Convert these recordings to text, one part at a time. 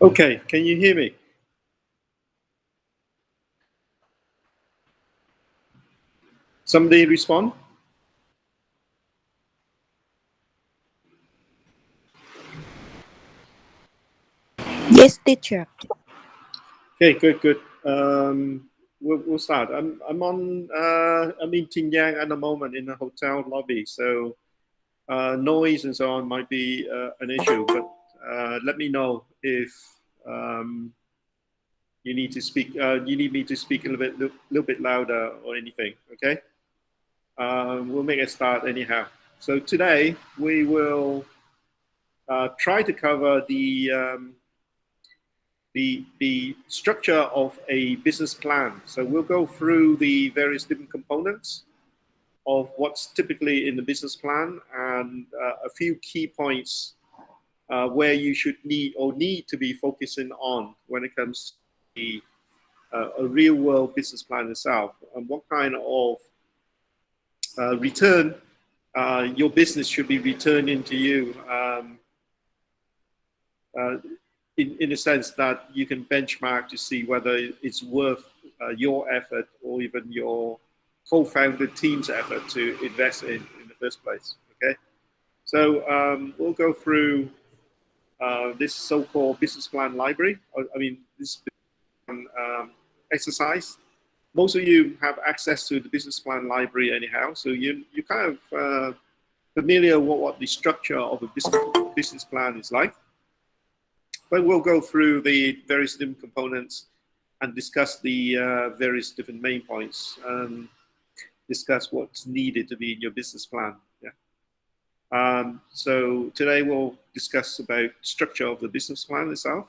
Okay, can you hear me? Somebody respond? Yes, teacher. Okay, good. We'll start. I'm in Xinjiang at the moment in a hotel lobby, so noise and so on might be an issue. But let me know if um, you need to speak. You need me to speak a little bit louder or anything. Okay. We'll make a start anyhow. So today we will try to cover the structure of a business plan. So we'll go through the various different components of what's typically in the business plan and a few key points where you should need to be focusing on when it comes to a real world business plan itself, and what kind of return your business should be returning to you, uh, in a sense that you can benchmark to see whether it's worth your effort or even your co-founded team's effort to invest in the first place. Okay, so we'll go through this so-called business plan library. I mean, this exercise. Most of you have access to the business plan library anyhow, so you kind of familiar with what the structure of a business plan is like. But we'll go through the various different components and discuss the various different main points and discuss what's needed to be in your business plan. Yeah. So today we'll discuss about structure of the business plan itself.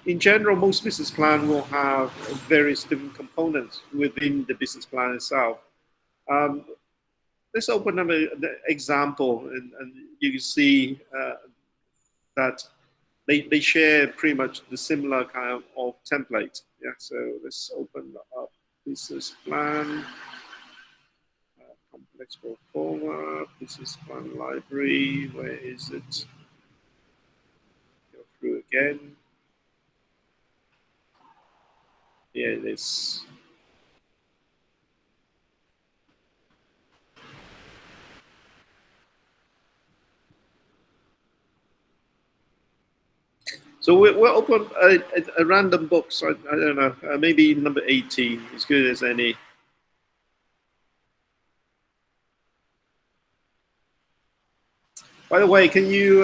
In general, most business plan will have various different components within the business plan itself. Let's open up an example, and you can see that they share pretty much the similar kind of template. Yeah, so let's open up business plan, complex pro forma, business plan library. Where is it? Go through again. Here it is. So we'll open a random book. So I don't know, maybe number 18, as good as any. By the way, can you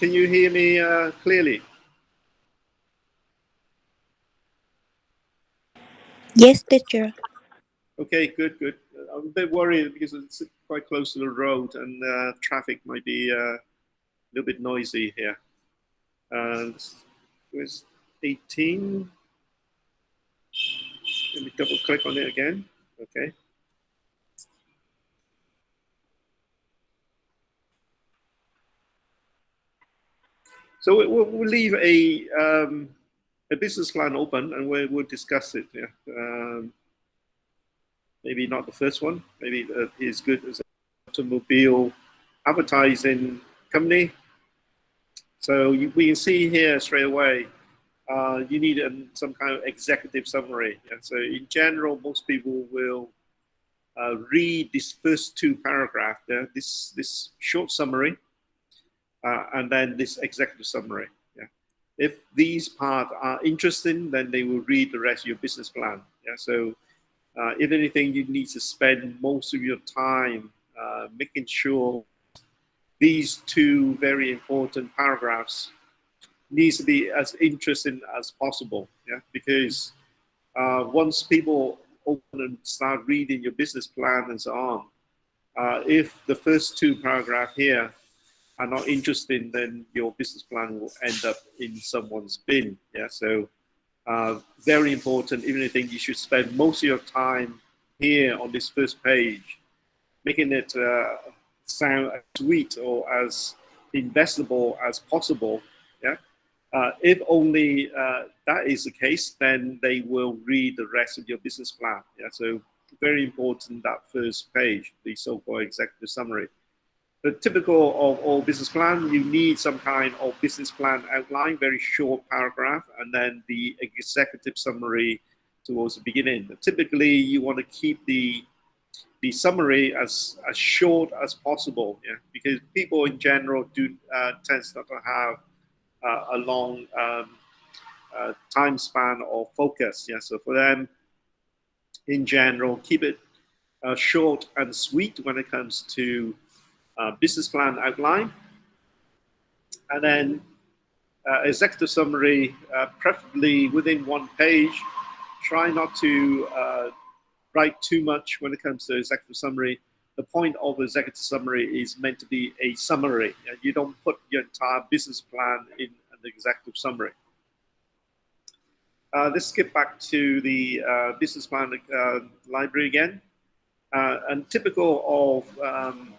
hear me clearly? Yes, teacher. Okay, good. I'm a bit worried because it's quite close to the road and traffic might be a little bit noisy here. Where's 18? Let me double click on it again. Okay. So we'll leave a business plan open and we'll discuss it. Yeah. Maybe not the first one. Maybe as good as an automobile advertising company. So we can see here straight away, you need some kind of executive summary. Yeah? So in general, most people will read this first two paragraphs there, this short summary, and then this executive summary. Yeah? If these parts are interesting, then they will read the rest of your business plan. Yeah? So if anything, you need to spend most of your time making sure these two very important paragraphs needs to be as interesting as possible. Yeah, because once people open and start reading your business plan and so on, if the first two paragraphs here are not interesting, then your business plan will end up in someone's bin. Yeah, so very important. Even if you should spend most of your time here on this first page, making it sound as sweet or as investable as possible. Yeah. If only that is the case, then they will read the rest of your business plan. Yeah. So very important, that first page, the so-called executive summary. The typical of all business plan, you need some kind of business plan outline, very short paragraph, and then the executive summary towards the beginning. Typically, you want to keep the summary as short as possible, yeah, because people in general do tends not to have a long time span or focus. Yeah, so for them, in general, keep it short and sweet when it comes to business plan outline, and then executive summary, preferably within 1 page. Try not to write too much when it comes to executive summary. The point of executive summary is meant to be a summary. You don't put your entire business plan in an executive summary. Let's skip back to the business plan library again. And typical of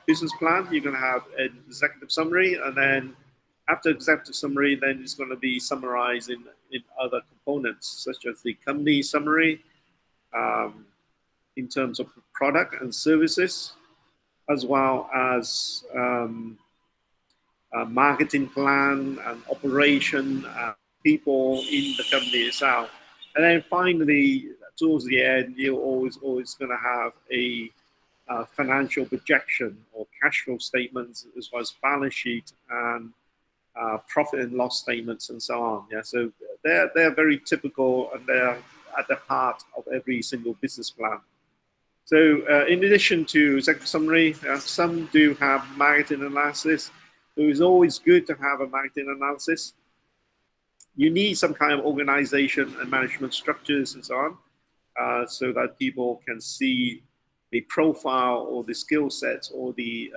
business plan, you're going to have an executive summary, and then after executive summary, then it's going to be summarized in other components, such as the company summary, in terms of product and services, as well as marketing plan and operation, people in the company itself. And then finally, towards the end, you're always going to have a financial projection or cash flow statements, as well as balance sheet and profit and loss statements and so on. Yeah, so they're very typical, and they're at the heart of every single business plan. So in addition to executive summary, some do have marketing analysis. So it's always good to have a marketing analysis. You need some kind of organization and management structures and so on, so that people can see the profile or the skill sets or the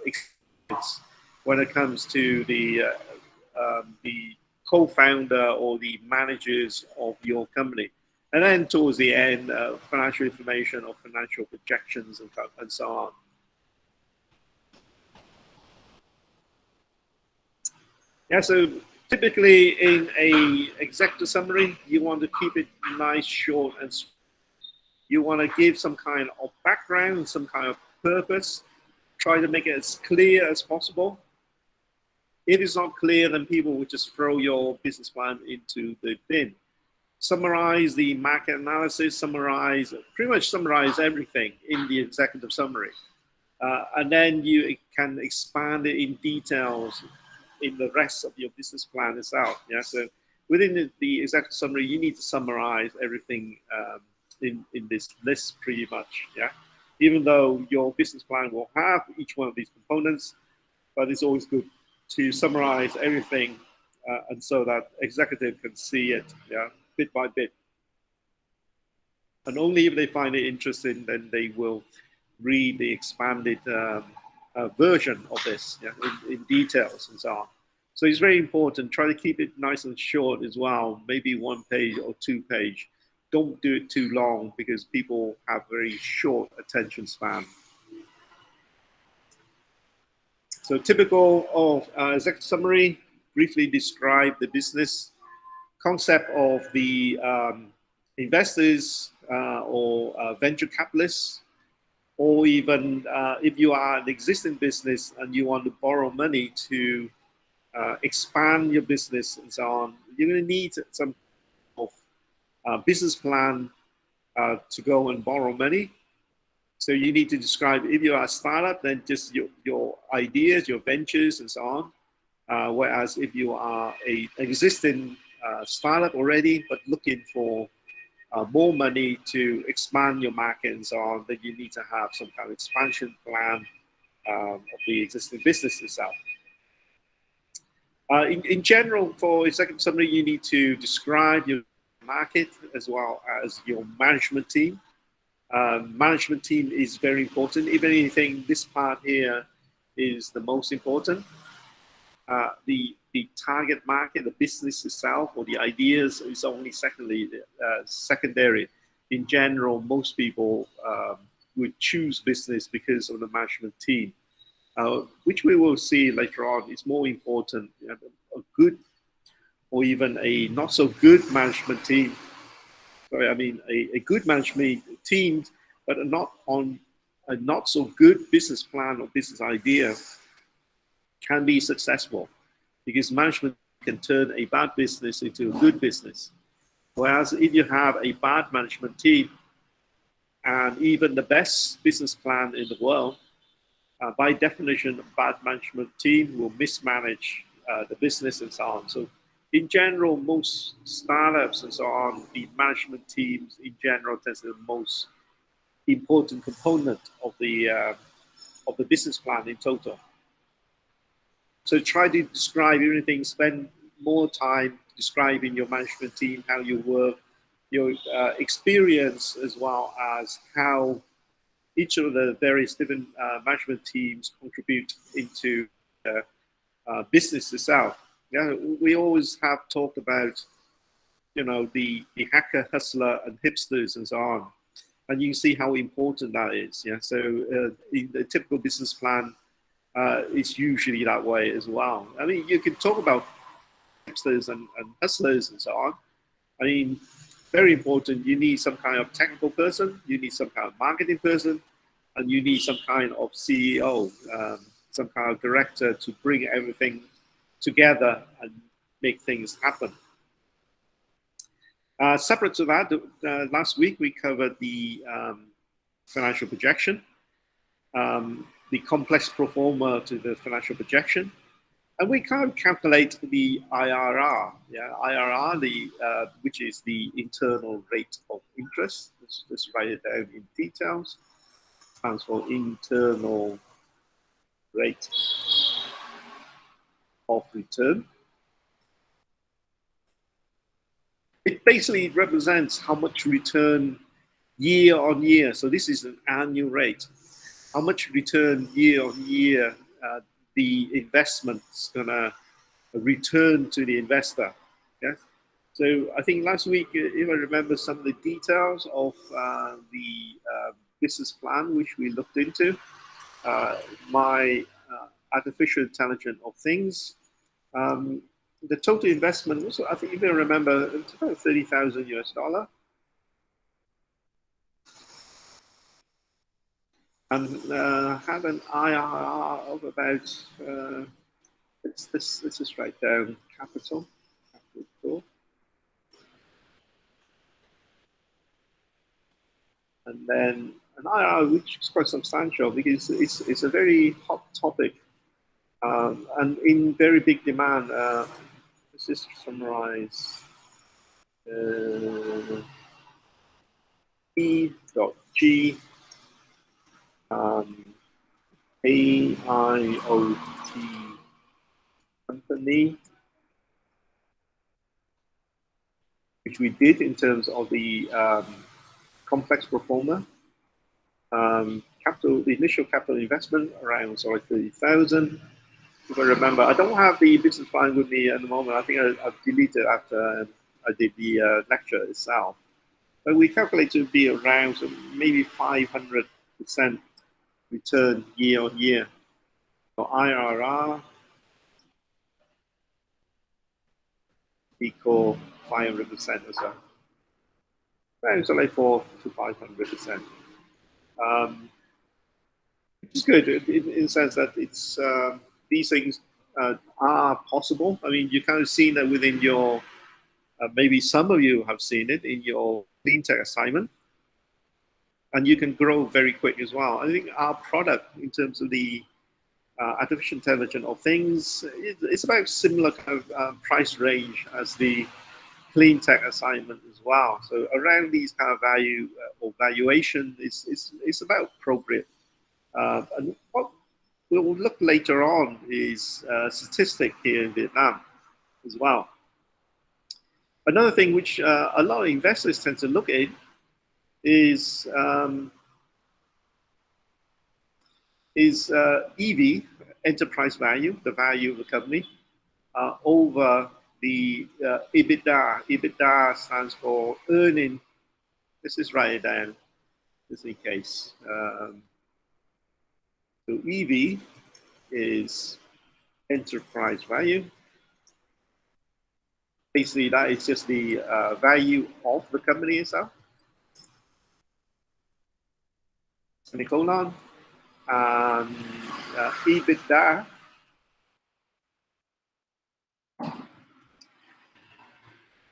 experience when it comes to the co-founder or the managers of your company. And then towards the end, financial information or financial projections and so on. Yeah, so typically in a executive summary, you want to keep it nice, short, and sweet. You want to give some kind of background, some kind of purpose. Try to make it as clear as possible. If it's not clear, then people will just throw your business plan into the bin. Summarize the market analysis, pretty much summarize everything in the executive summary. And then you can expand it in details in the rest of your business plan itself. Yeah, so within the executive summary, you need to summarize everything in this list pretty much. Yeah, even though your business plan will have each one of these components, but it's always good to summarize everything, and so that executive can see it, yeah, bit by bit. And only if they find it interesting, then they will read the expanded version of this, yeah, in details and so on. So it's very important. Try to keep it nice and short as well, maybe 1 page or 2 page. Don't do it too long, because people have very short attention span. So typical of executive summary, briefly describe the business, concept of the investors or venture capitalists, or even if you are an existing business and you want to borrow money to expand your business and so on, you're going to need some of business plan to go and borrow money. So you need to describe, if you are a startup, then just your ideas, your ventures and so on. Whereas if you are an existing startup already, but looking for more money to expand your market and so on, then you need to have some kind of expansion plan of the existing business itself. In general, for executive summary, you need to describe your market as well as your management team. Management team is very important. If anything, this part here is the most important. The target market, the business itself, or the ideas is only secondary. In general, most people would choose business because of the management team, which we will see later on. It's more important. You know, a good or even a not so good management team. Sorry, I mean a good management team, but not on a not so good business plan or business idea can be successful, because management can turn a bad business into a good business. Whereas if you have a bad management team, and even the best business plan in the world, by definition, a bad management team will mismanage the business and so on. So in general, most startups and so on, the management teams in general tends to be the most important component of the business plan in total. So try to describe everything, spend more time describing your management team, how you work, your experience, as well as how each of the various different management teams contribute into business itself. Yeah, we always have talked about, the hacker, hustler, and hipsters and so on, and you can see how important that is. Yeah, so in the typical business plan, it's usually that way as well. I mean, you can talk about hipsters and hustlers and so on. I mean, very important. You need some kind of technical person. You need some kind of marketing person, and you need some kind of CEO, some kind of director to bring everything together and make things happen. Separate to that, last week we covered the financial projection, the complex pro forma to the financial projection, and we kind of calculate the IRR. Yeah, IRR, which is the internal rate of interest. Let's write it down in details. Stands for internal rate of return. It basically represents how much return year on year. So this is an annual rate. How much return year on year the investment's gonna return to the investor. Yeah. So I think last week, if I remember some of the details of the business plan which we looked into, my artificial intelligence of things. The total investment was, I think, if I remember, it's about $30,000 US, and had an IRR of about. Let's just write down capital. And then an IRR which is quite substantial, because it's a very hot topic, and in very big demand. Let's just summarize. E.G. AIoT company, which we did in terms of the complex pro forma. The initial capital investment around 30,000. If I remember, I don't have the business plan with me at the moment. I think I've deleted after I did the lecture itself. But we calculate to be around maybe 500% return year on year. So IRR equal 500% or so. It's like 400 to 500%. It's good in the sense that it's these things are possible. I mean, you kind of seen that within your, maybe some of you have seen it in your clean tech assignment, and you can grow very quick as well. I think our product, in terms of the artificial intelligence of things, it's about similar kind of price range as the clean tech assignment as well. So around these kind of value or valuation is about appropriate. And what we'll look later on is statistic here in Vietnam as well. Another thing which a lot of investors tend to look at is EV, enterprise value, the value of the company, over the EBITDA. EBITDA stands for earning. Let's just write it down, just in case. So EV is enterprise value. Basically, that is just the value of the company itself. semicolon, and EBITDA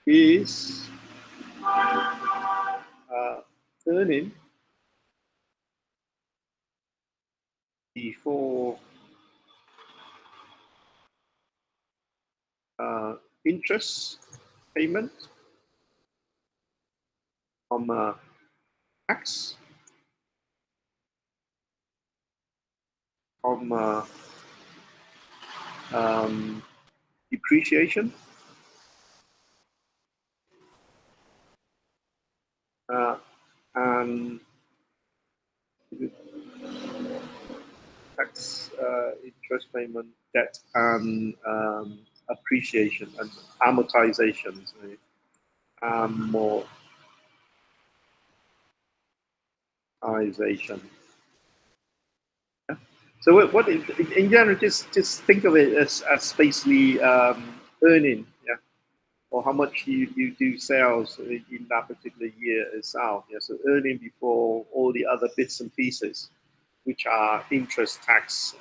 is earning before interest payment, tax, depreciation, and tax, interest payment, debt, and appreciation and amortization. Amortization. So what in general, just think of it as basically earning, yeah, or how much you do sales in that particular year itself. Yeah, so earning before all the other bits and pieces, which are interest, tax,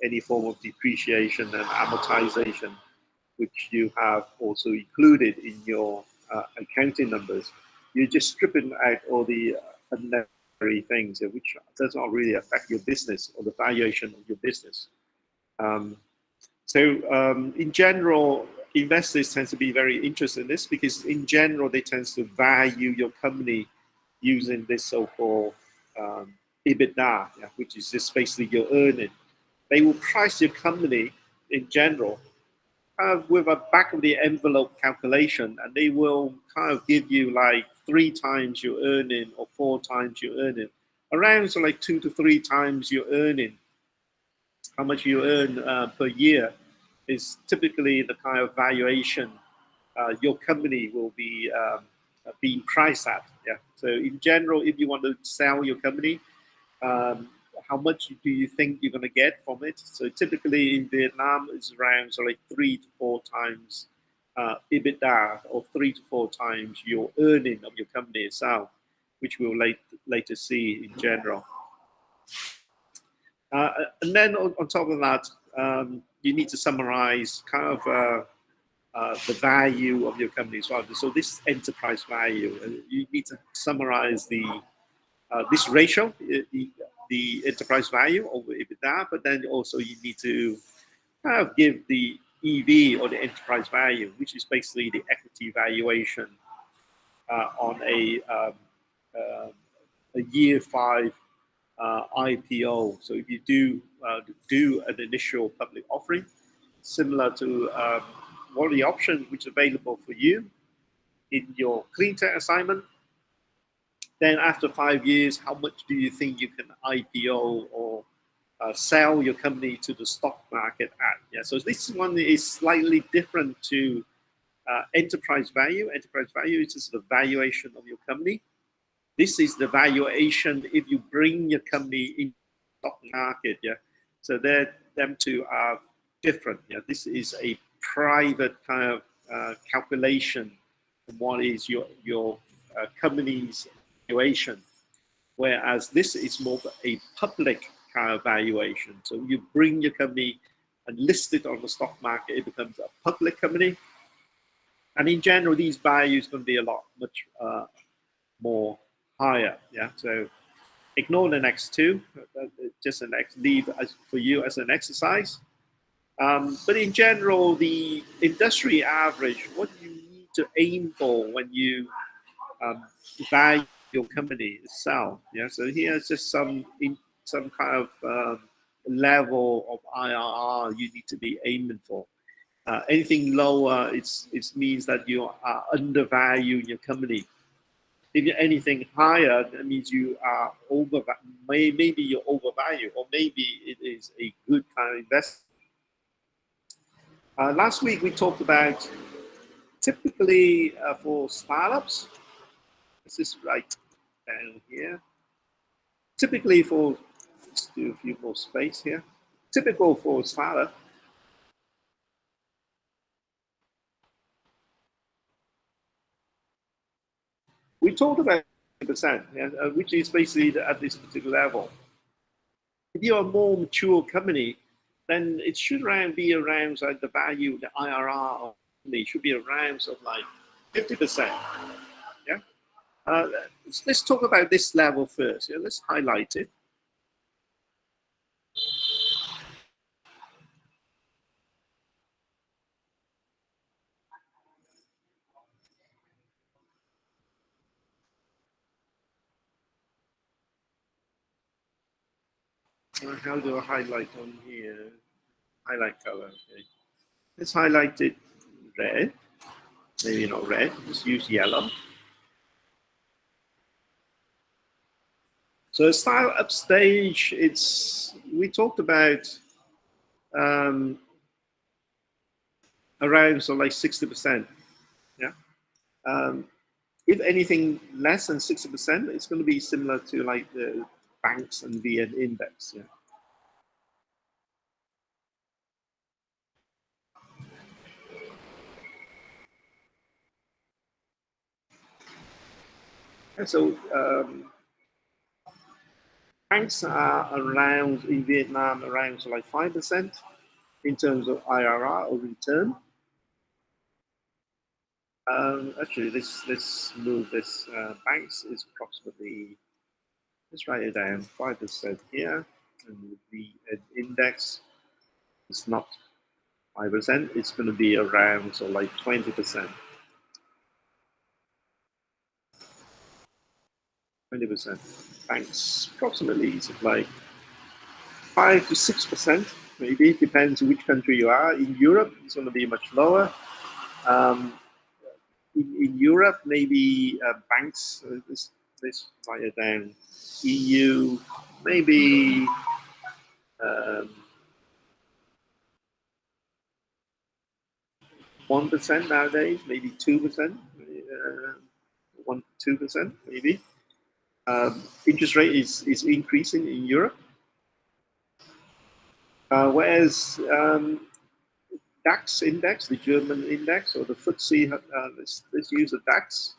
any form of depreciation and amortization, which you have also included in your accounting numbers. You're just stripping out all the unnecessary things, which does not really affect your business or the valuation of your business. In general, investors tend to be very interested in this because in general, they tend to value your company using this so-called EBITDA, yeah, which is just basically your earning. They will price your company in general with a back of the envelope calculation, and they will kind of give you like 3 times your earning or 4 times your earning, around so like 2 to 3 times your earning. How much you earn per year is typically the kind of valuation your company will be being priced at. Yeah. So in general, if you want to sell your company, how much do you think you're going to get from it? So typically in Vietnam, it's around so like 3 to 4 times EBITDA, or 3 to 4 times your earning of your company itself, which we'll later see in general. And then on top of that, you need to summarize kind of the value of your company as well. So this enterprise value, you need to summarize this ratio, the enterprise value over EBITDA, but then also you need to kind of give the EV, or the enterprise value, which is basically the equity valuation on a year 5 IPO. So if you do an initial public offering, similar to one of the options which is available for you in your clean tech assignment, then after 5 years, how much do you think you can IPO or sell your company to the stock market at? Yeah, so this one is slightly different to enterprise value. Enterprise value is just the valuation of your company. This is the valuation if you bring your company in the stock market. Yeah, so them two are different. Yeah, this is a private kind of calculation of what is your company's valuation, whereas this is more of a public kind of valuation. So you bring your company and list it on the stock market, it becomes a public company. And in general, these values going to be much more higher. Yeah. So ignore the next two, just leave for you as an exercise. But in general, the industry average, what you need to aim for when you value your company itself. Yeah. So here's just some kind of level of IRR you need to be aiming for. Anything lower, it means that you are undervaluing your company. If you're anything higher, that means you are maybe you're overvalued, or maybe it is a good kind of investment. Last week we talked about typically for startups. This is right down here. Typically for, let's do a few more space here. Typical for a startup. We talked about yeah, which is basically at this particular level. If you're a more mature company, then it should be around like the value, the IRR of the company should be around sort of like 50%. Yeah. Let's talk about this level first. Yeah, let's highlight it. How do I highlight on here? Highlight color. Okay. Let's highlight it red. Maybe not red. Just use yellow. So startup stage, we talked about around so like 60%. Yeah. If anything less than 60%, it's going to be similar to like the banks and VN index. Yeah. And so banks are around in Vietnam around so like 5% in terms of IRR or return. Actually, let's move this. Banks is approximately, let's write it down, 5% here, and the index is not 5%. It's going to be around so like 20%. 20%. Banks approximately is like 5 to 6%. Maybe it depends which country you are. In Europe, it's going to be much lower. In Europe, maybe banks, let's write it down, EU, maybe 1% nowadays, maybe 2%, 2%, maybe. Interest rate is increasing in Europe. Whereas DAX index, the German index, or the FTSE, let's use the DAX,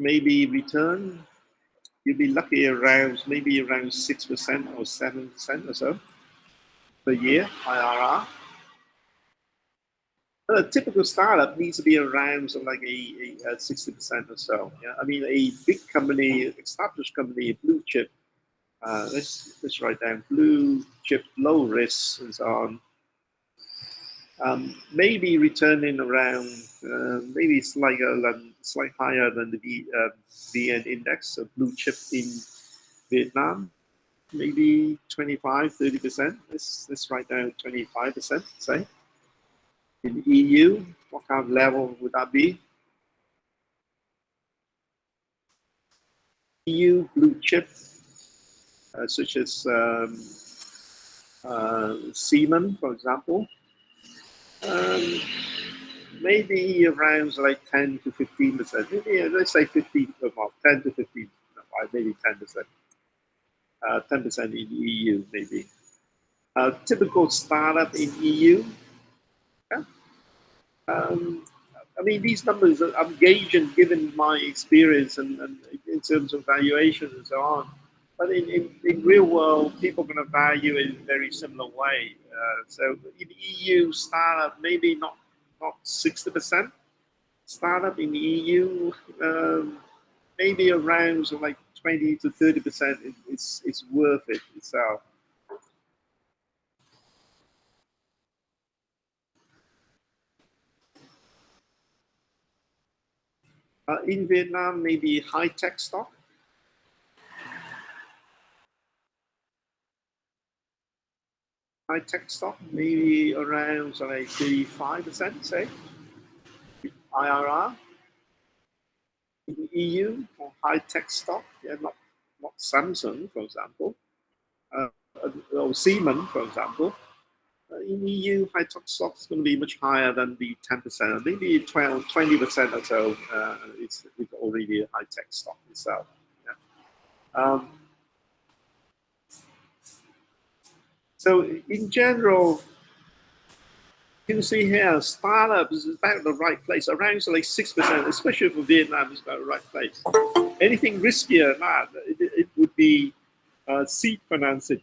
maybe return, you'll be lucky around maybe around 6% or 7% or so per year IRR. A typical startup needs to be around something like a 60% or so. Yeah, I mean a big company, established company, blue chip. Let's write down blue chip, low risk, and so on. Maybe returning around, maybe slightly higher than the VN index, so blue chip in Vietnam, maybe 25, 30%. Let's write down 25%, say. In EU, what kind of level would that be? EU blue chip, such as Siemens, for example. Maybe around like 10 to 15%. Maybe, let's say 15, well, 10 to 15, maybe 10%. 10% in EU, maybe. Typical startup in EU. Yeah. I mean, these numbers I'm gauging given my experience and in terms of valuation and so on. But in real world, people are going to value it in a very similar way. So in EU startup, maybe not 60%. Startup in the EU, maybe around so like 20 to 30%. It's worth it itself. In Vietnam, maybe high tech stock. High tech stock, maybe around so like 35%, say. IRR. In the EU for high tech stock, yeah, not Samsung, for example, or Siemens, for example. In EU, high tech stock is going to be much higher than the 10%, maybe 20% or so. It's already a high tech stock itself. Yeah. So in general, You can see here, startups is about the right place, around like 6%, especially for Vietnam, is about the right place. Anything riskier than that, it would be seed financing,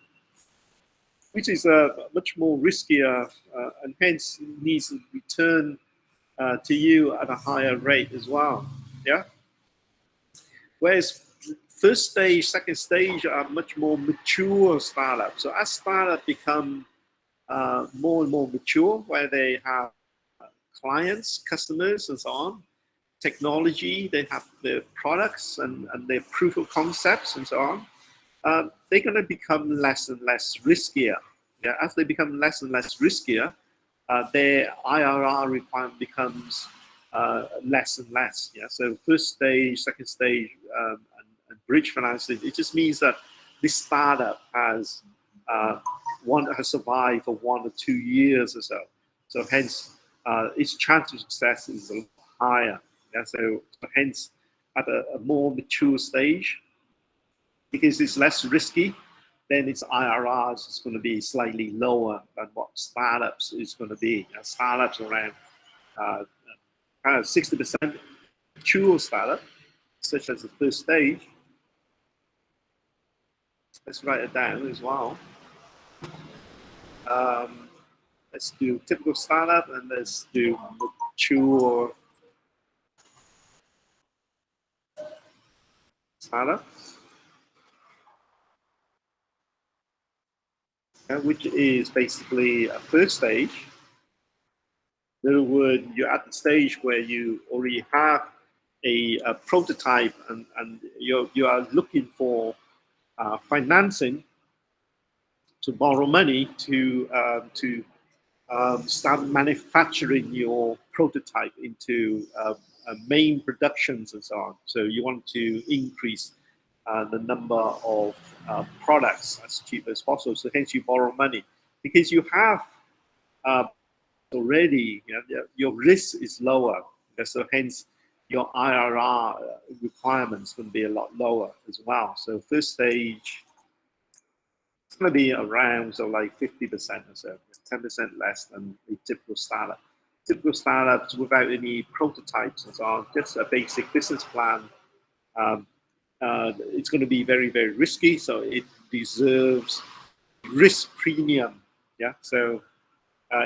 which is much more riskier and hence needs to return to you at a higher rate as well. Yeah. Whereas first stage, second stage are much more mature startups. So as startups become more and more mature, where they have clients, customers, and so on, technology, they have their products and their proof of concepts and so on, they're going to become less and less riskier. Yeah, as they become less and less riskier, their IRR requirement becomes less and less. Yeah, so first stage, second stage, and bridge financing, it just means that this startup has survived for 1 or 2 years or so. So hence, its chance of success is a lot higher. Yeah, so hence, at a more mature stage, because it's less risky, then its IRRs is going to be slightly lower than what startups is going to be. Startups around kind of 60% mature startup, such as the first stage. Let's write it down as well. Let's do typical startup and let's do mature startup, which is basically a first stage. In other words, you're at the stage where you already have a prototype and you are looking for financing to borrow money to start manufacturing your prototype into main productions and so on. So you want to increase the number of products as cheap as possible. So hence you borrow money because you have already, your risk is lower. So hence your IRR requirements going to be a lot lower as well. So first stage, it's going to be around like 50% or so, 10% less than a typical startup. Typical startups without any prototypes and so on, just a basic business plan. It's going to be very, very risky, so it deserves risk premium. Yeah. So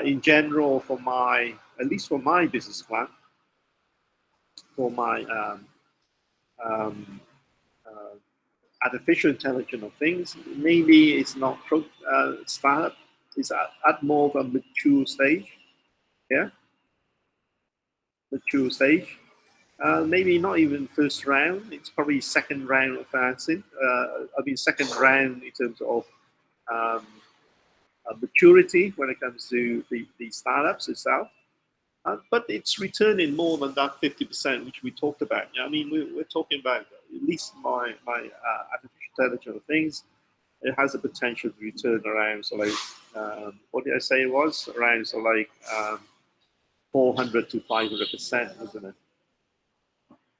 in general, at least for my business plan, for my artificial intelligence of things, maybe it's not startup, it's at more of a mature stage. Yeah, mature stage. Maybe not even first round. It's probably second round of financing. Second round in terms of maturity when it comes to the startups itself. But it's returning more than that 50%, which we talked about. I mean, we're talking about at least my artificial intelligence things. It has the potential to return around, so like, what did I say it was? Around, so like 400 to 500%, isn't it?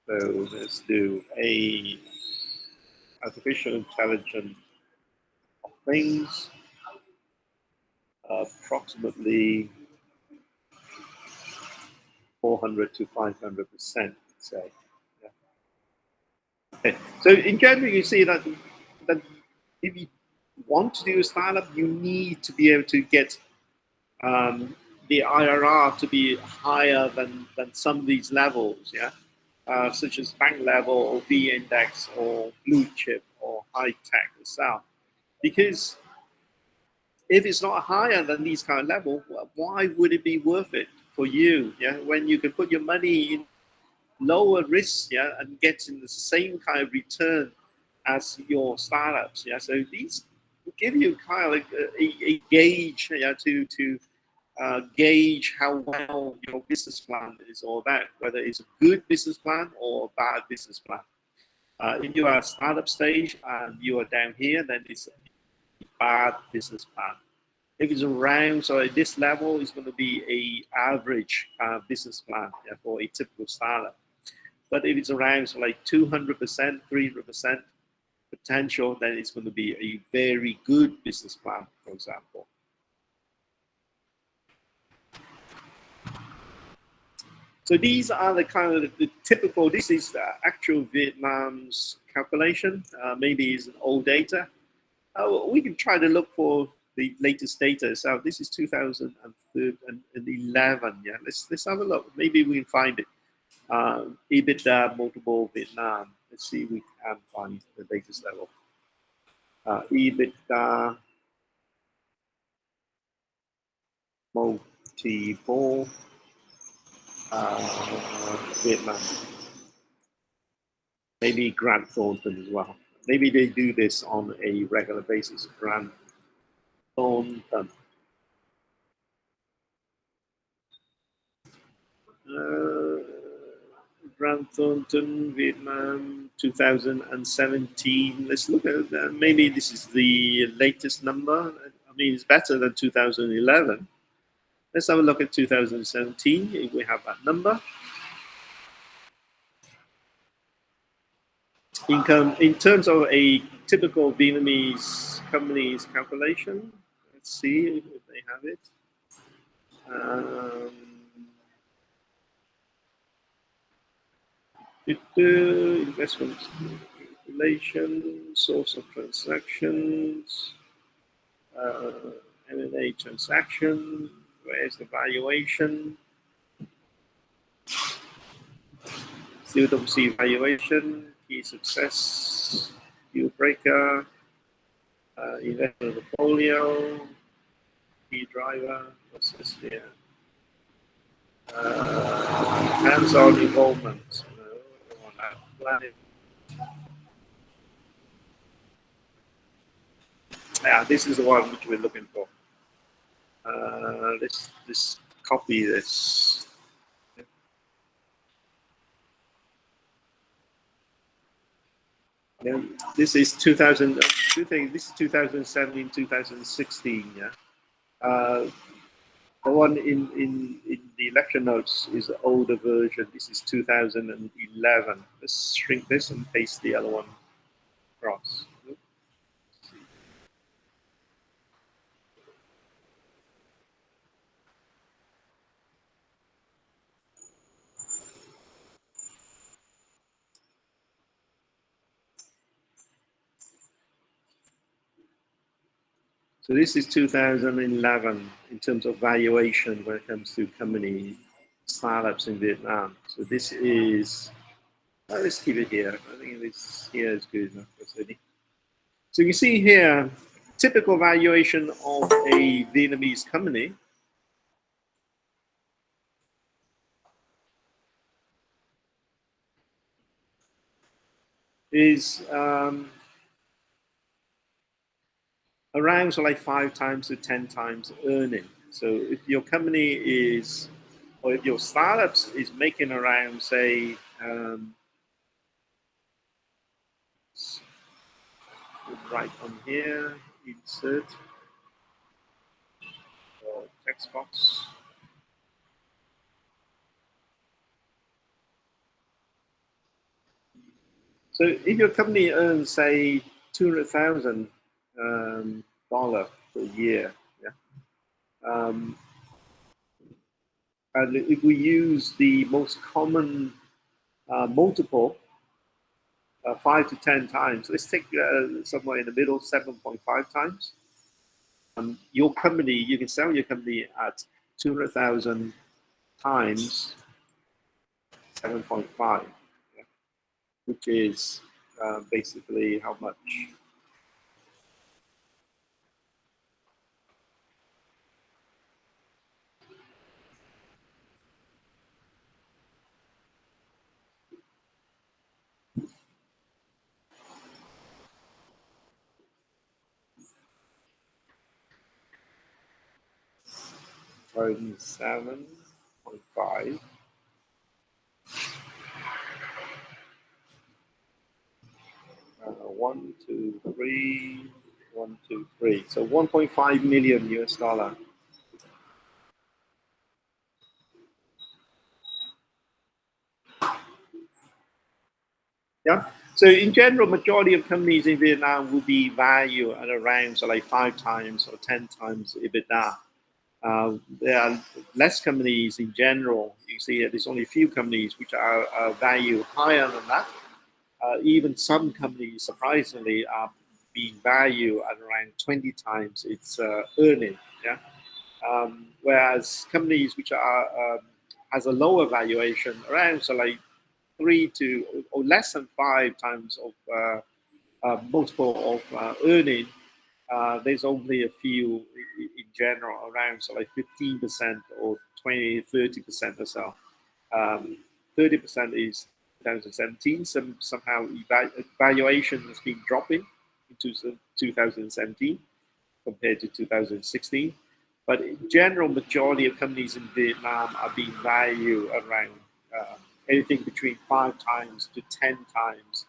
So let's do a artificial intelligence of things, approximately 400 to 500%, say. Yeah. Okay. So in general, you see that if you want to do a startup, you need to be able to get the IRR to be higher than some of these levels, yeah, such as bank level or V index or blue chip or high tech itself. Because if it's not higher than these kind of level, why would it be worth it for you? Yeah, when you can put your money in lower risk, yeah, and get in the same kind of return as your startups. Yeah, so these give you kind of like a gauge, yeah, to gauge how well your business plan is all about, whether it's a good business plan or a bad business plan. If you are a startup stage and you are down here, then it's a bad business plan. If it's around, so at this level, it's going to be a average business plan, yeah, for a typical startup. But if it's around, so like 200%, 300% potential, then it's going to be a very good business plan, for example. So these are the kind of the typical, this is the actual Vietnam's calculation. Maybe it's an old data. We can try to look for the latest data. So this is 2011. Yeah, let's have a look. Maybe we can find it. EBITDA multiple Vietnam. Let's see if we can find the latest level. EBITDA multiple Vietnam. Maybe Grant Thornton as well. Maybe they do this on a regular basis. Grant Thornton. Grant Thornton, Vietnam, 2017. Let's look at that. Maybe this is the latest number. I mean, it's better than 2011. Let's have a look at 2017, if we have that number. Income, in terms of a typical Vietnamese company's calculation, let's see if they have it. Investment calculation, source of transactions, M&A transaction, where's the valuation? Still don't see valuation, key success, deal breaker, investment portfolio, key driver, what's this here? Hands-on involvement. Yeah, this is the one which we're looking for. Let's copy this. Yeah, this is 2000. This is 2017, 2016. Yeah. The one in the lecture notes is the older version. This is 2011. Let's shrink this and paste the other one across. So this is 2011 in terms of valuation when it comes to company startups in Vietnam. So this is, let's keep it here. I think this here is good enough. So you see here, typical valuation of a Vietnamese company is around so like 5 times to 10 times earning. So if your company is, or if your startups is making around, say, right on here, insert or text box. So if your company earns, say, $200,000 per year, yeah. And if we use the most common multiple, 5 to 10 times, let's take somewhere in the middle, 7.5 times. Your company, you can sell your company at 200,000 times 7.5, yeah, which is basically how much? Times 7.5. 1, 2, 3, 1, 2, 3. So 1.5 million US dollar. Yeah. So in general, majority of companies in Vietnam will be valued at around so like 5 times or 10 times EBITDA. There are less companies in general. You see, there's only a few companies which are valued higher than that. Even some companies, surprisingly, are being valued at around 20 times its earning. Yeah. Whereas companies which are has a lower valuation, around so like 3 to or less than 5 times of multiple of earning, there's only a few in general, around so like 15% or 20, 30% or so. 30% is 2017. Somehow valuation has been dropping in 2017 compared to 2016. But in general, majority of companies in Vietnam are being valued around anything between 5 times to 10 times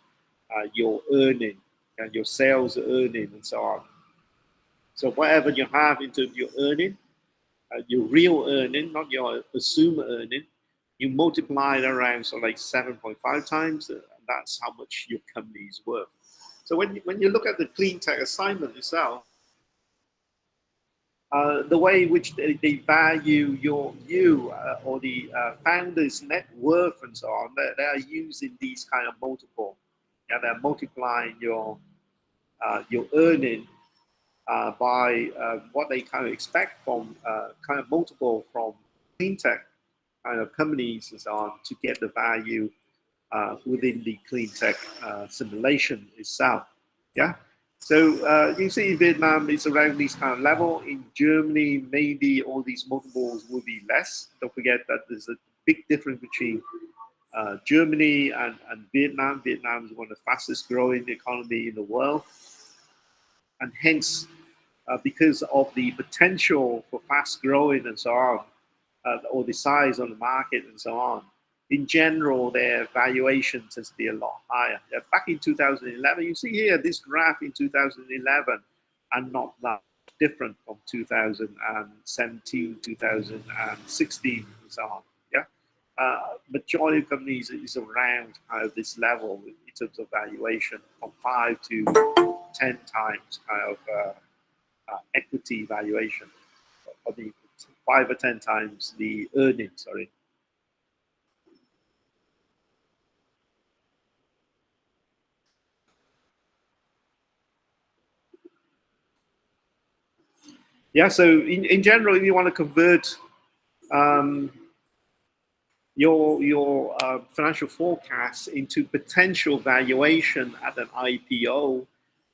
your earning and your sales earning and so on. So whatever you have in terms of your earning, your real earning, not your assumed earning, you multiply it around so like 7.5 times. That's how much your company is worth. So when you look at the clean tech assignment itself, the way in which they value you or the founder's net worth and so on, they are using these kind of multiple. Yeah, they're multiplying your earning by what they kind of expect from kind of multiple from clean tech kind of companies and so on to get the value within the clean tech simulation itself. Yeah. So you see in Vietnam, it's around this kind of level. In Germany, maybe all these multiples will be less. Don't forget that there's a big difference between Germany and Vietnam. Vietnam is one of the fastest growing economy in the world. And hence, because of the potential for fast growing and so on, or the size on the market and so on, in general, their valuation tends to be a lot higher. Back in 2011, you see here, this graph in 2011 are not that different from 2017, 2016, and so on. Yeah, majority of companies is around kind of this level in terms of valuation, from 5 to 10 times kind of equity valuation, or the 5 or 10 times the earnings. Sorry. Yeah, so in general, if you want to convert um, your financial forecast into potential valuation at an IPO,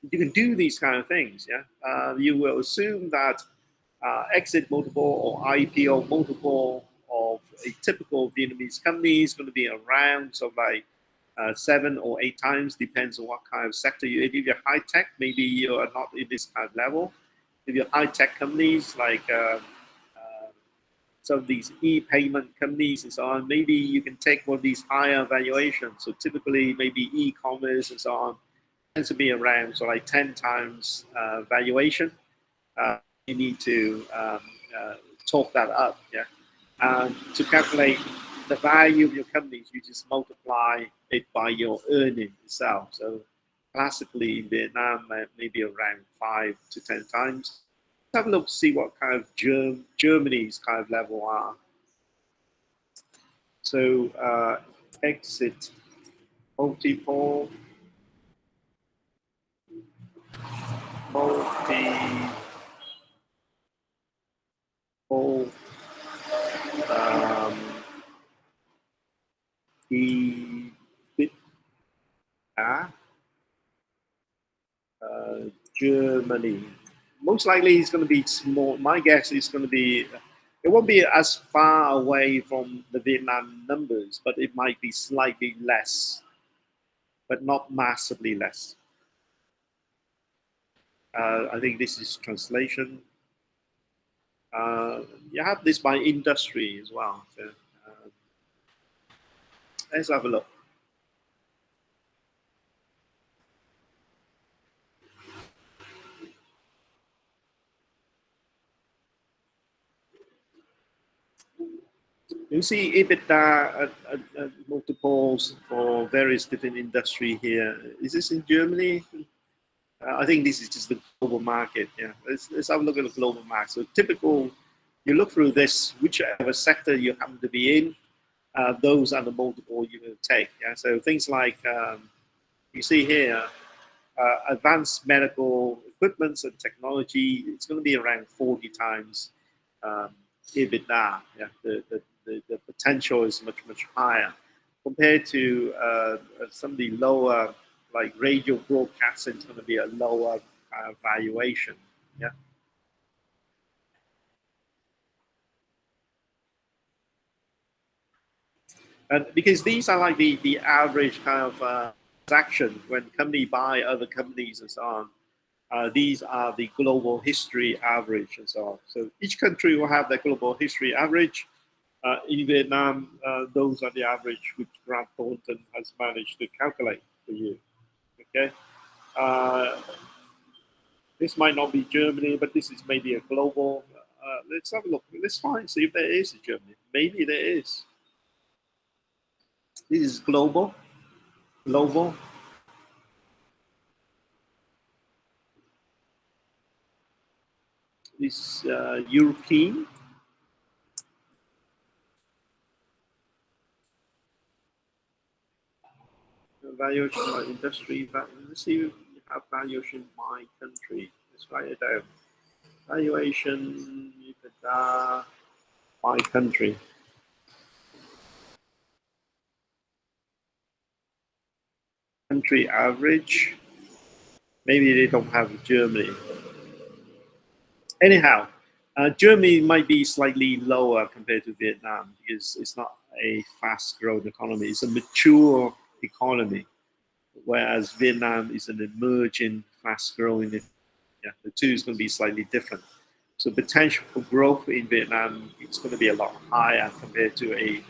you can do these kind of things. Yeah, you will assume that exit multiple or IPO multiple of a typical Vietnamese company is going to be around so like 7 or 8 times, depends on what kind of sector you. If you're high tech, maybe you are not in this kind of level. If you're high tech companies like some of these e-payment companies and so on, maybe you can take one of these higher valuations. So typically, maybe e-commerce and so on tends to be around so like 10 times valuation. You need to talk that up. Yeah, and to calculate the value of your companies, you just multiply it by your earning itself. So classically in Vietnam, maybe around 5 to 10 times. Let's have a look to see what kind of Germany's kind of level are. So exit multiple, um, EBITDA, Germany. Most likely it's going to be small. My guess is going to be, it won't be as far away from the Vietnam numbers, but it might be slightly less, but not massively less. I think this is translation. You have this by industry as well. So, let's have a look. You see EBITDA multiples for various different industry here. Is this in Germany? I think this is just the global market. Yeah, let's have a look at the global market. So typical you look through this, whichever sector you happen to be in, those are the multiple you're going to take. Yeah? So things like you see here, advanced medical equipments and technology, it's going to be around 40 times EBITDA. Yeah? The potential is much, much higher compared to some of the lower, like radio broadcasting, it's going to be a lower valuation. Yeah. And because these are like the average kind of transaction when company buy other companies and so on. These are the global history average and so on. So each country will have their global history average. In Vietnam, those are the average which Grant Thornton has managed to calculate for you. Okay. This might not be Germany, but this is maybe a global. Let's have a look. Let's see if there is a Germany. Maybe there is. This is global. Global. This European. Valuation by industry. Let's see if we have valuation by country. Let's write it down. Valuation by country. Country average. Maybe they don't have Germany. Anyhow, Germany might be slightly lower compared to Vietnam because it's not a fast-growing economy. It's a mature economy, whereas Vietnam is an emerging, fast-growing. Yeah, the two is going to be slightly different. So potential for growth in Vietnam is going to be a lot higher compared to a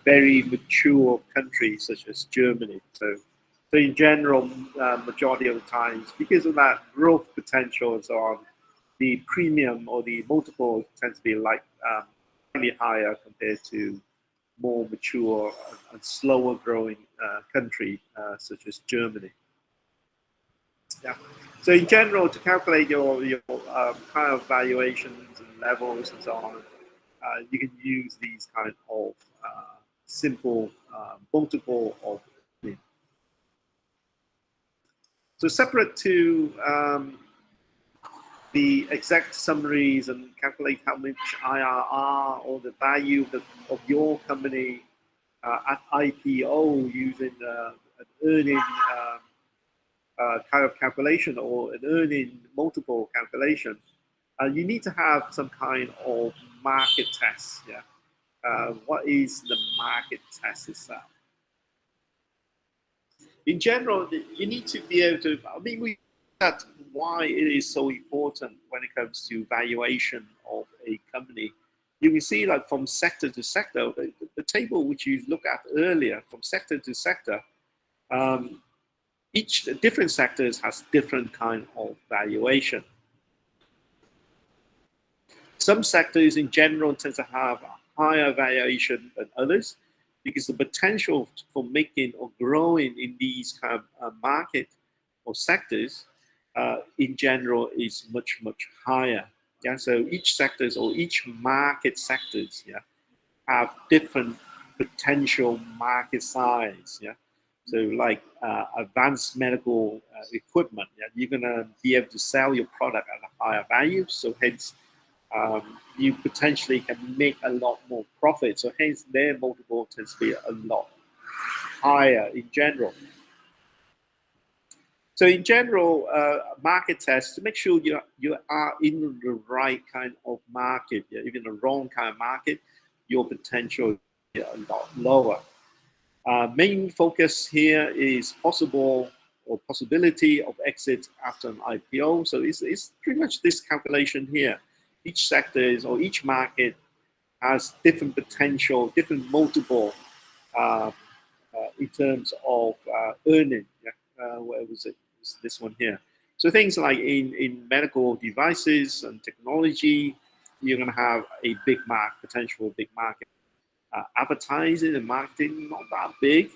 very mature country such as Germany. So in general, majority of the times, because of that growth potential and so on, the premium or the multiple tends to be like slightly higher compared to more mature and slower growing country such as Germany. Yeah. So in general, to calculate your kind of valuations and levels and so on, you can use these kind of simple multiple of. So separate to the exact summaries and calculate how much IRR or the value of your company at IPO using an earning kind of calculation or an earning multiple calculation, you need to have some kind of market test. Yeah. What is the market test itself? In general, you need to be able to, I mean, we at why it is so important when it comes to valuation of a company. You can see like from sector to sector, the table which you looked at earlier, from sector to sector, each different sectors has different kind of valuation. Some sectors in general tend to have a higher valuation than others because the potential for making or growing in these kind of market or sectors in general is much, much higher. Yeah, so each sectors or each market sectors, yeah, have different potential market size. Yeah, so like advanced medical equipment, yeah, you're gonna be able to sell your product at a higher value. So hence, you potentially can make a lot more profit. So hence, their multiple tends to be a lot higher in general. So in general, market tests to make sure you are in the right kind of market. Yeah, if in the wrong kind of market, your potential is a lot lower. Main focus here is possible or possibility of exit after an IPO. So it's pretty much this calculation here. Each sector is, or each market has different potential, different multiple in terms of earning. Yeah? Where was it? This one here. So things like in medical devices and technology, you're going to have a big potential big market. Advertising and marketing, not that big.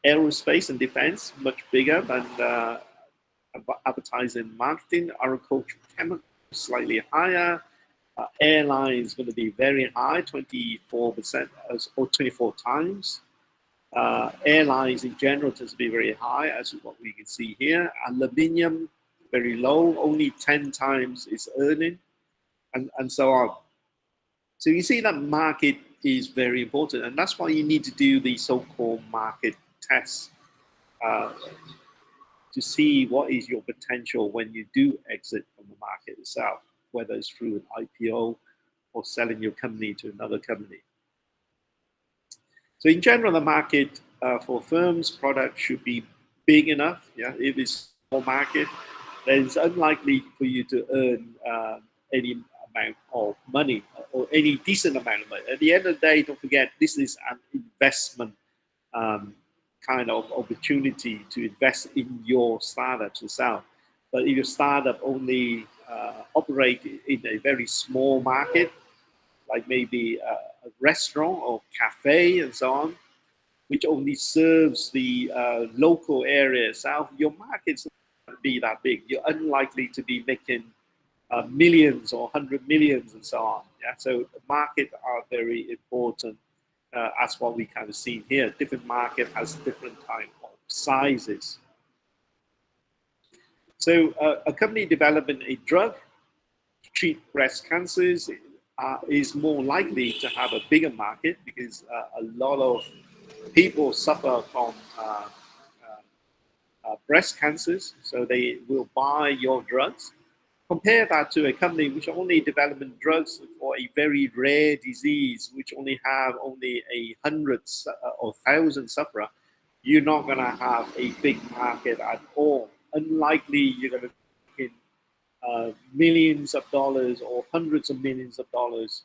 Aerospace and defense, much bigger than advertising and marketing. Agriculture, chemical, slightly higher. Airline is going to be very high, 24% or 24 times. Airlines in general tends to be very high, as what we can see here. Aluminium, very low, only 10 times its earning, and so on. So you see that market is very important, and that's why you need to do the so-called market tests to see what is your potential when you do exit from the market itself, whether it's through an IPO or selling your company to another company. So in general, the market for firms' products should be big enough. Yeah, if it's a small market, then it's unlikely for you to earn any amount of money or any decent amount of money. At the end of the day, don't forget, this is an investment kind of opportunity to invest in your startup itself. But if your startup only operate in a very small market, like maybe a restaurant or cafe and so on, which only serves the local area itself, your market's not going to be that big. You're unlikely to be making millions or 100 millions and so on. Yeah, so the market are very important. As what we kind of see here. Different market has different type of sizes. So a company developing a drug to treat breast cancers is more likely to have a bigger market because a lot of people suffer from breast cancers, so they will buy your drugs. Compare that to a company which only developing drugs for a very rare disease, which only have only 100 or 1,000 sufferer. You're not going to have a big market at all. Unlikely you're going to make millions of dollars or hundreds of millions of dollars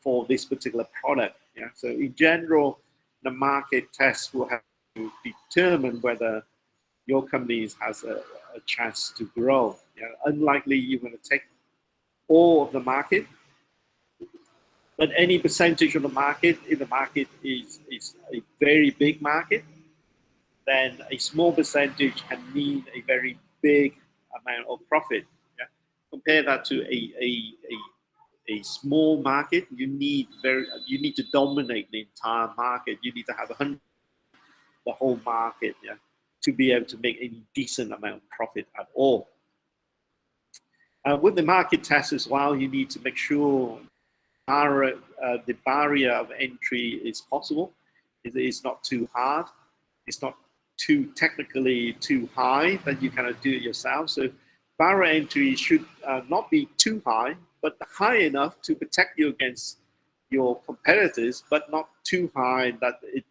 for this particular product. Yeah. So in general, the market test will have to determine whether your company has a chance to grow. Yeah, unlikely you're going to take all of the market, but any percentage of the market, if the market is a very big market, then a small percentage can mean a very big amount of profit. Yeah? Compare that to a small market. You need to dominate the entire market. You need to have the whole market. Yeah, to be able to make any decent amount of profit at all. With the market test as well, you need to make sure the barrier of entry is possible. It's not too hard. It's not too technically too high that you cannot do it yourself. So barrier entry should not be too high, but high enough to protect you against your competitors, but not too high that it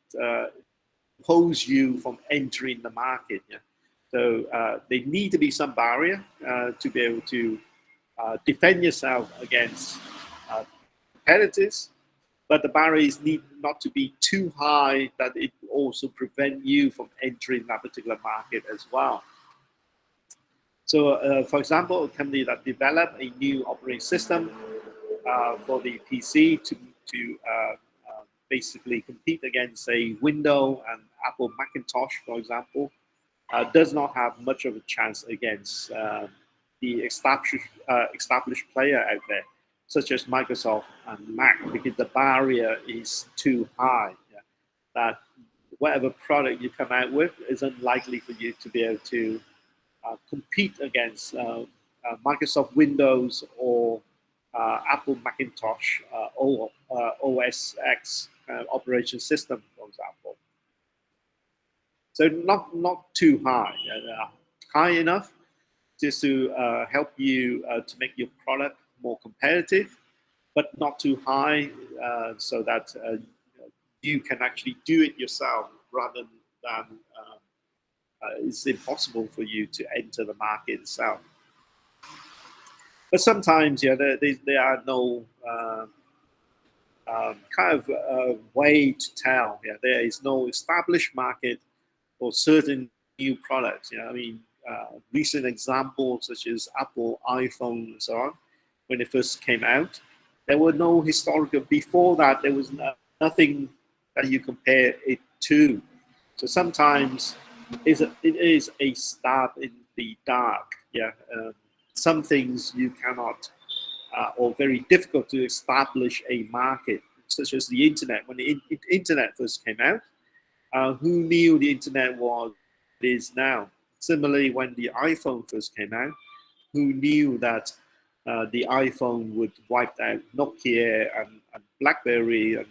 pose you from entering the market. Yeah? So there need to be some barrier to be able to defend yourself against competitors, but the barriers need not to be too high that it also prevent you from entering that particular market as well. So for example, a company that developed a new operating system for the PC to basically compete against, say, Windows and Apple Macintosh, for example, does not have much of a chance against the established player out there, such as Microsoft and Mac, because the barrier is too high. Yeah? That whatever product you come out with is unlikely for you to be able to compete against Microsoft Windows or Apple Macintosh or OS X operation system, for example. So not too high, high enough just to help you to make your product more competitive, but not too high so that you can actually do it yourself rather than it's impossible for you to enter the market itself. But sometimes, yeah, there are no kind of way to tell. Yeah, there is no established market for certain new products. Yeah, I mean, recent examples such as Apple iPhone and so on, when it first came out, there were no historical. Before that, there was nothing that you compare it to. So sometimes it is a stab in the dark. Yeah, some things you cannot or very difficult to establish a market, such as the internet. When the internet first came out, who knew the internet was it is now? Similarly, when the iPhone first came out, who knew that the iPhone would wipe out Nokia and BlackBerry and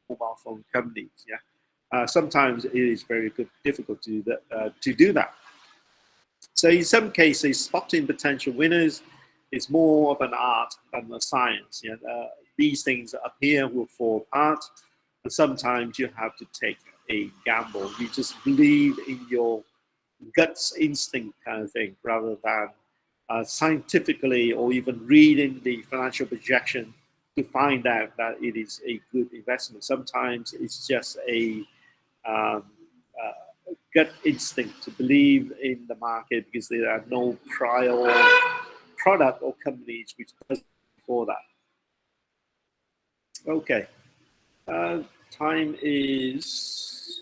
mobile phone companies? Yeah, sometimes it is very difficult to do that. So in some cases, spotting potential winners is more of an art than a science. Yeah? These things appear will fall apart, and sometimes you have to take a gamble. You just believe in your guts instinct kind of thing, rather than scientifically or even reading the financial projection to find out that it is a good investment. Sometimes it's just a um, gut instinct to believe in the market because there are no prior product or companies which does before that. Okay, time is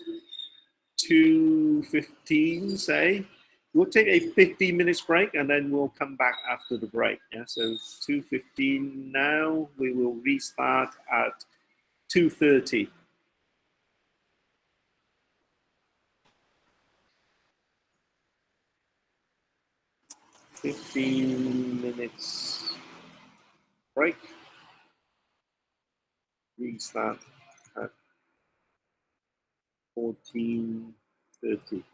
2:15. Say we'll take a 15 minutes break and then we'll come back after the break. Yeah, so 2:15 now. We will restart at 2:30. 15 minutes break. Restart at 14:30.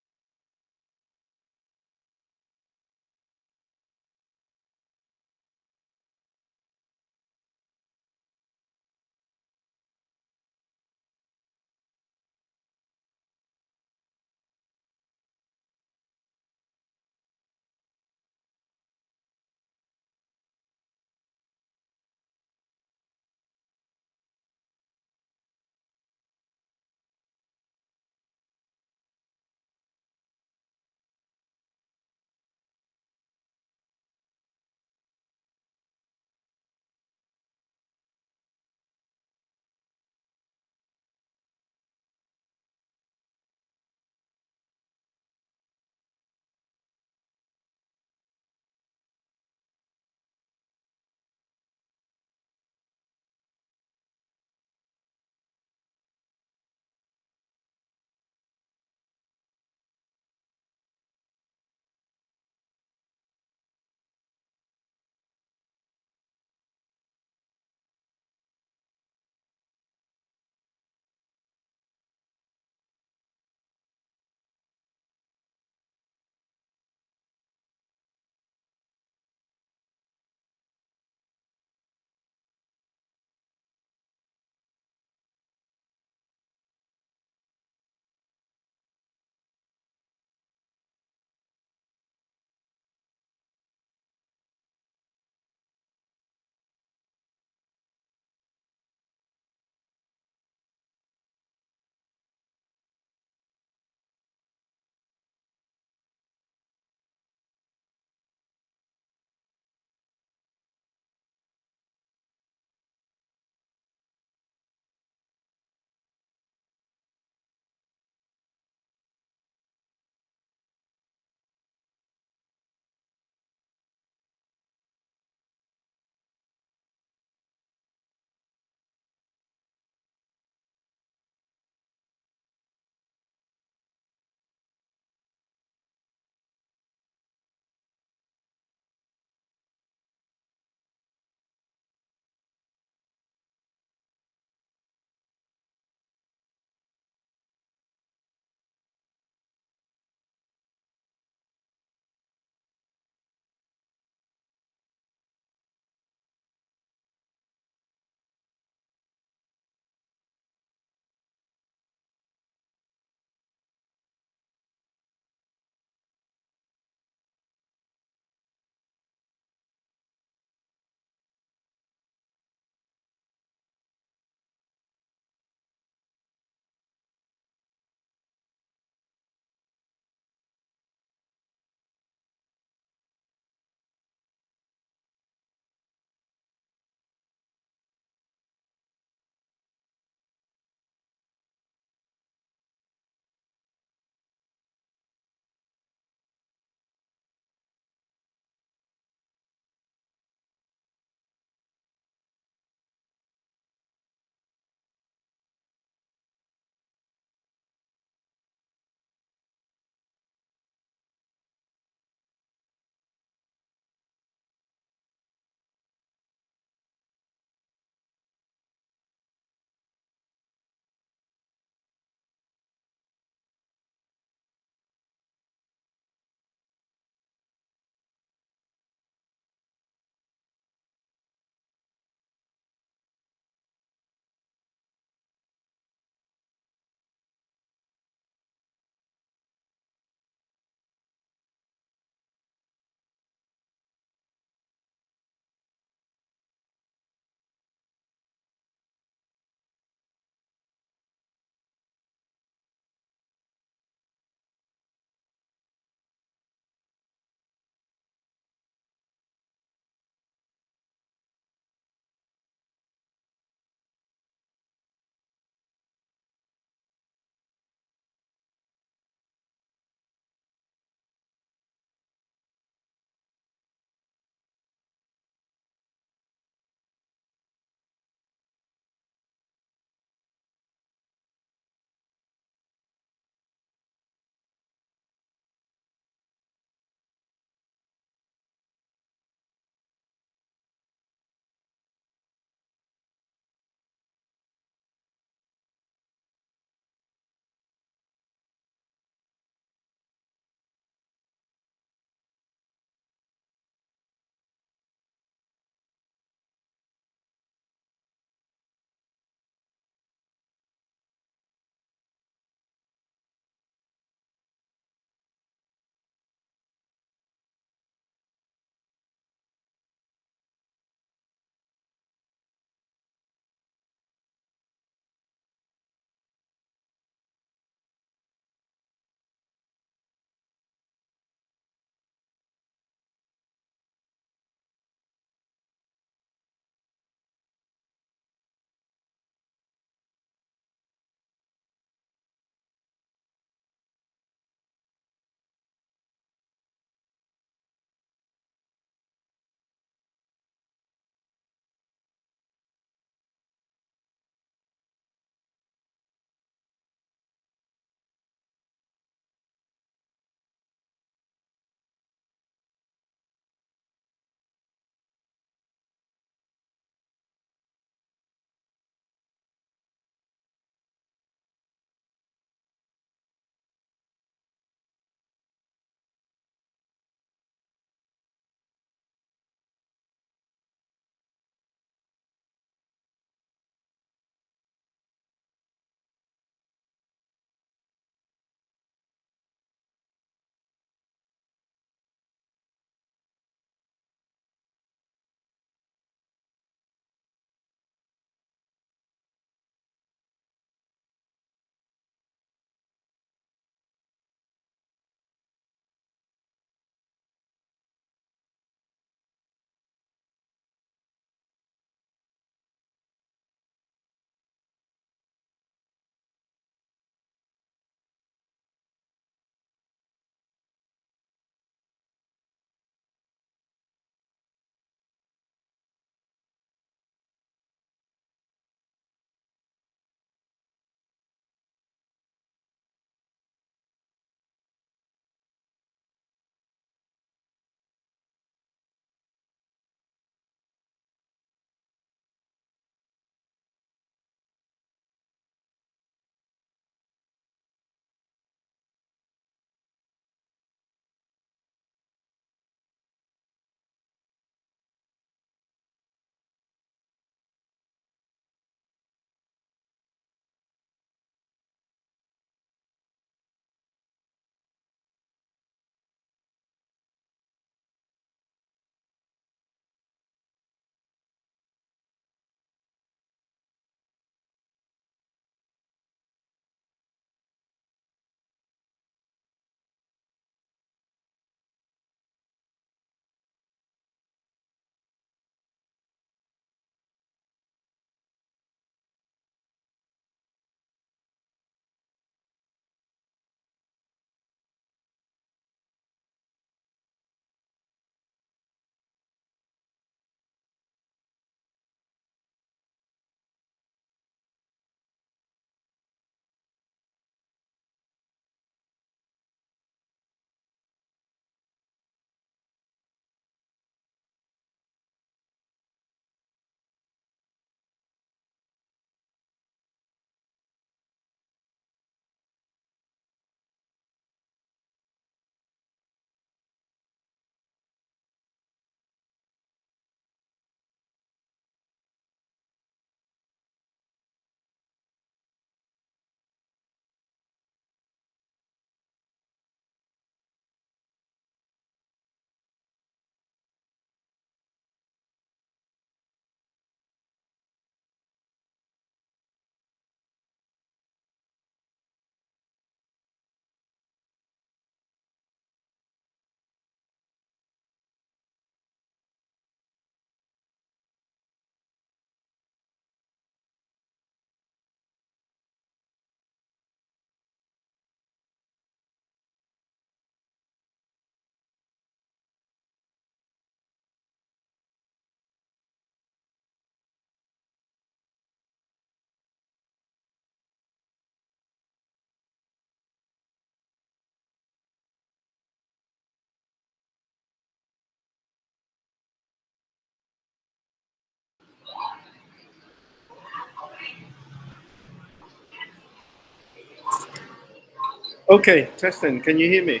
Okay, Teston, can you hear me?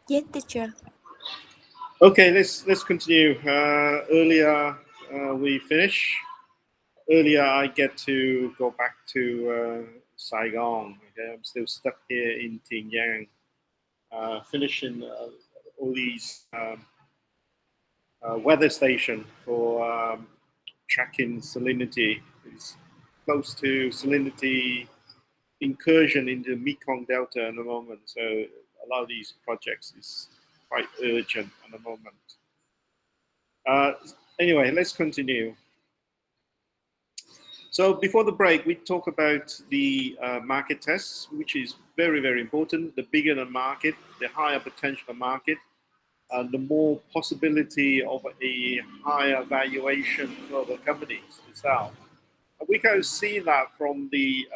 Yes, teacher. Okay, let's continue. Earlier we finished. Earlier I get to go back to Saigon. Okay, I'm still stuck here in Tianyang, finishing all these weather station for tracking salinity. It's close to salinity incursion into Mekong Delta at the moment. So a lot of these projects is quite urgent at the moment. Uh, anyway, let's continue. So before the break, we talk about the market tests, which is very, very important. The bigger the market, the higher potential the market, the more possibility of a higher valuation for the companies itself. We can see that from the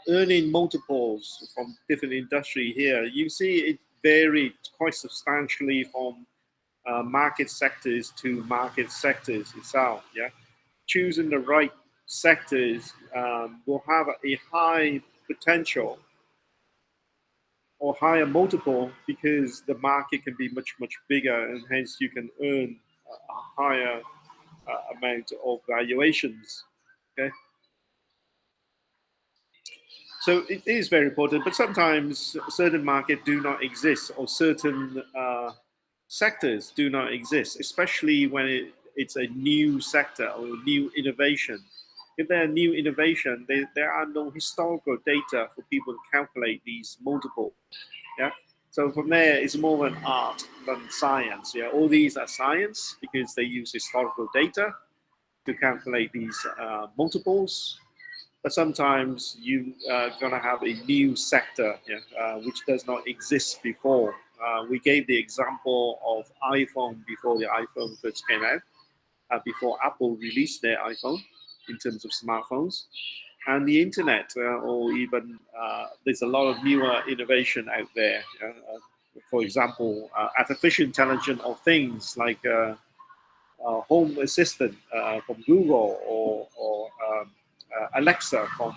earning multiples from different industry here. You see it varied quite substantially from market sectors to market sectors itself. Yeah, choosing the right sectors will have a high potential or higher multiple because the market can be much bigger and hence you can earn a higher amount of valuations. Okay, so it is very important, but sometimes certain markets do not exist or certain sectors do not exist, especially when it's a new sector or new innovation. If they're a new innovation, there are no historical data for people to calculate these multiples. Yeah. So from there, it's more of an art than science. Yeah. All these are science because they use historical data to calculate these multiples. But sometimes you are going to have a new sector, yeah, which does not exist before. We gave the example of iPhone before the iPhone first came out, before Apple released their iPhone in terms of smartphones. And the internet, or even there's a lot of newer innovation out there. For example, artificial intelligence of things like Home Assistant from Google or Alexa from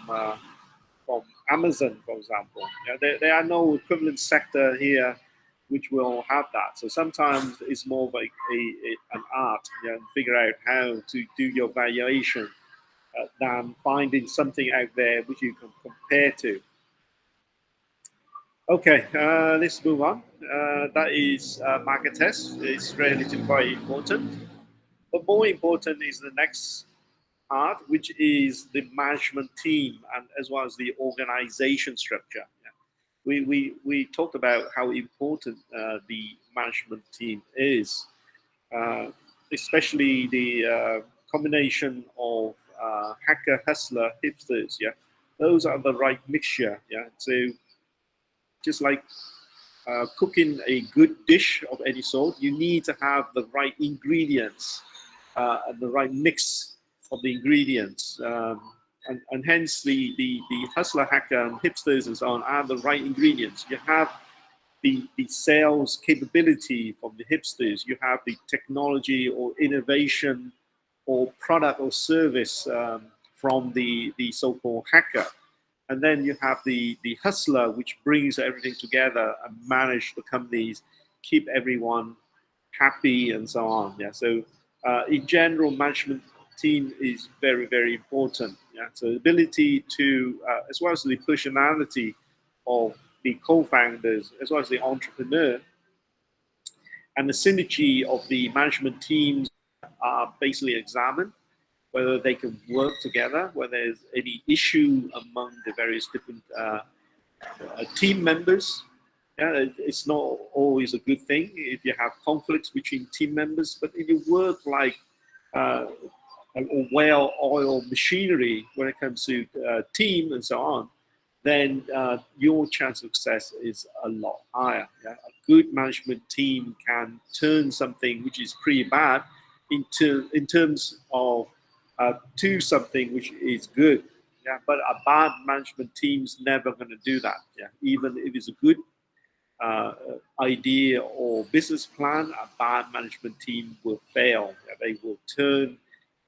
Amazon, for example. There are no equivalent sector here which will have that. So sometimes it's more of an art, and figure out how to do your valuation than finding something out there which you can compare to. Okay, let's move on. That is market test. It's relatively quite important. But more important is the next part, which is the management team and as well as the organization structure. Yeah. We talked about how important the management team is, especially the combination of hacker, hustler, hipsters. Yeah, those are the right mixture. Yeah, so just like cooking a good dish of any sort, you need to have the right ingredients and the right mix of the ingredients. And hence the hustler, hacker, and hipsters and so on are the right ingredients. You have the sales capability from the hipsters, you have the technology or innovation or product or service from the so-called hacker. And then you have the hustler, which brings everything together and manage the companies, keep everyone happy and so on. Yeah. So in general, management team is very, very important. Yeah. So the ability to, as well as the personality of the co-founders, as well as the entrepreneur, and the synergy of the management teams are basically examined, whether they can work together, whether there's any issue among the various different team members. Yeah, it's not always a good thing if you have conflicts between team members, but if you work like a well-oiled machinery when it comes to team and so on, then your chance of success is a lot higher. Yeah? A good management team can turn something which is pretty bad in terms of to something which is good. Yeah, but a bad management team's never going to do that. Yeah, even if it's a good idea or business plan, a bad management team will fail. Yeah, they will turn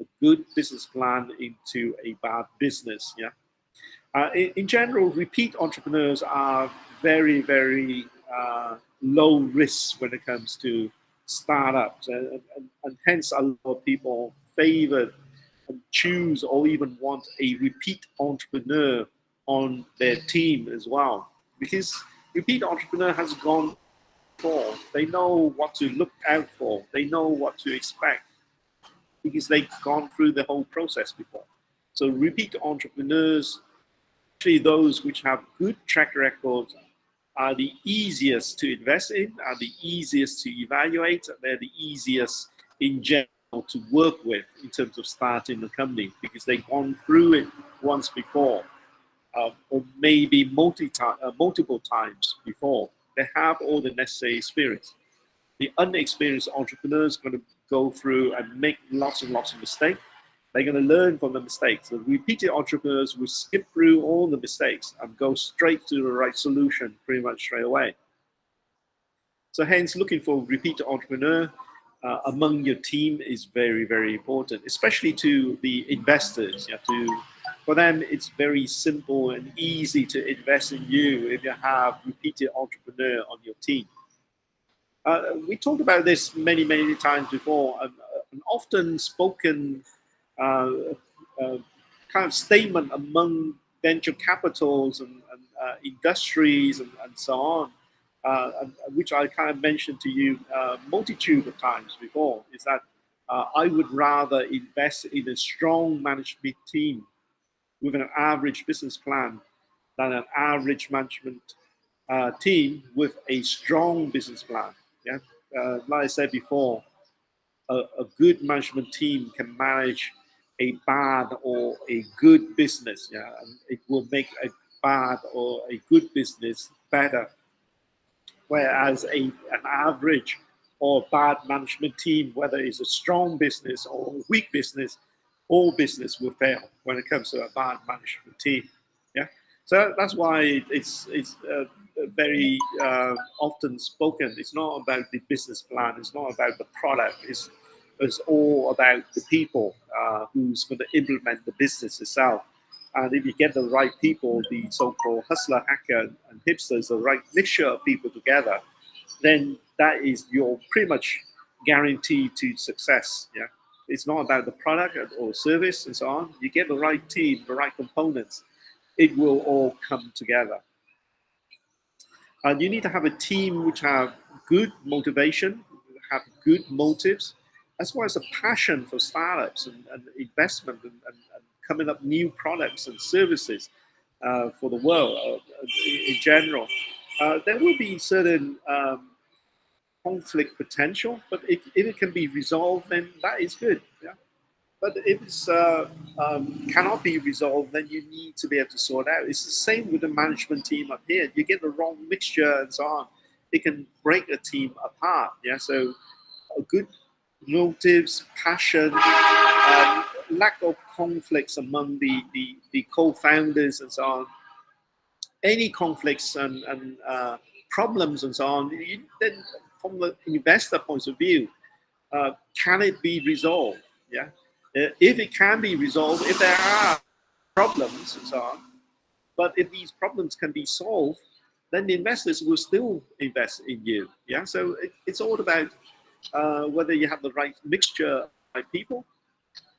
a good business plan into a bad business. Yeah. In general, repeat entrepreneurs are very, very low risk when it comes to startups, and hence a lot of people favor and choose or even want a repeat entrepreneur on their team as well, because repeat entrepreneur has gone before. They know what to look out for. They know what to expect because they've gone through the whole process before. So repeat entrepreneurs, actually those which have good track records, are the easiest to invest in, are the easiest to evaluate, and they're the easiest in general to work with in terms of starting a company, because they've gone through it once before, or maybe multiple times before. They have all the necessary experience. The unexperienced entrepreneurs are going to go through and make lots and lots of mistakes. They're going to learn from the mistakes. The repeated entrepreneurs will skip through all the mistakes and go straight to the right solution pretty much straight away. So hence, looking for a repeated entrepreneur among your team is very, very important, especially to the investors. For them, it's very simple and easy to invest in you if you have repeated entrepreneur on your team. We talked about this many, many times before. An often spoken kind of statement among venture capitals and industries and so on, which I kind of mentioned to you multitude of times before, is that I would rather invest in a strong management team with an average business plan than an average management team with a strong business plan. Yeah, like I said before, a good management team can manage a bad or a good business. Yeah, and it will make a bad or a good business better. Whereas an average or bad management team, whether it's a strong business or a weak business, all business will fail when it comes to a bad management team. Yeah, so that's why it's very often spoken. It's not about the business plan. It's not about the product. It's all about the people who's going to implement the business itself. And if you get the right people, the so-called hustler, hacker, and hipsters, the right mixture of people together, then that is your pretty much guaranteed to success. Yeah, it's not about the product or service and so on. You get the right team, the right components, it will all come together. And you need to have a team which have good motivation, have good motives, as well as a passion for startups and investment and coming up new products and services for the world in general. There will be certain conflict potential, but if it can be resolved, then that is good. Yeah? But if it cannot be resolved, then you need to be able to sort out. It's the same with the management team up here. You get the wrong mixture and so on, it can break a team apart. Yeah, so a good motives, passion, lack of conflicts among the co-founders and so on. Any conflicts and problems and so on, then from the investor point of view, can it be resolved? Yeah, if it can be resolved, if there are problems and so on, but if these problems can be solved, then the investors will still invest in you. Yeah, so it's all about whether you have the right mixture of right people,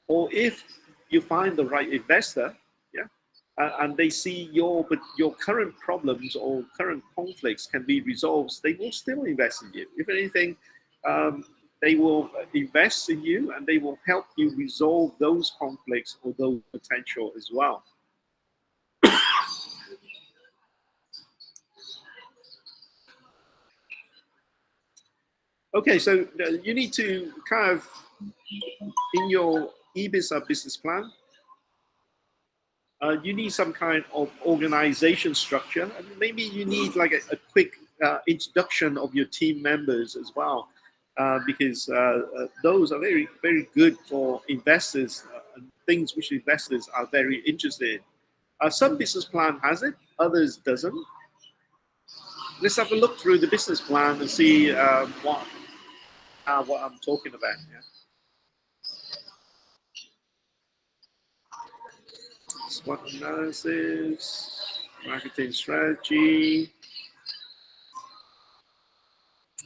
or if you find the right investor, yeah, and they see your current problems or current conflicts can be resolved, they will still invest in you. If anything, they will invest in you and they will help you resolve those conflicts or those potential as well. Okay, so you need to kind of, in your e-business business plan, you need some kind of organization structure, and maybe you need like a quick introduction of your team members as well, because those are very, very good for investors and things which investors are very interested in. Some business plan has it, others doesn't. Let's have a look through the business plan and see what I'm talking about. Yeah. SWOT analysis, marketing strategy,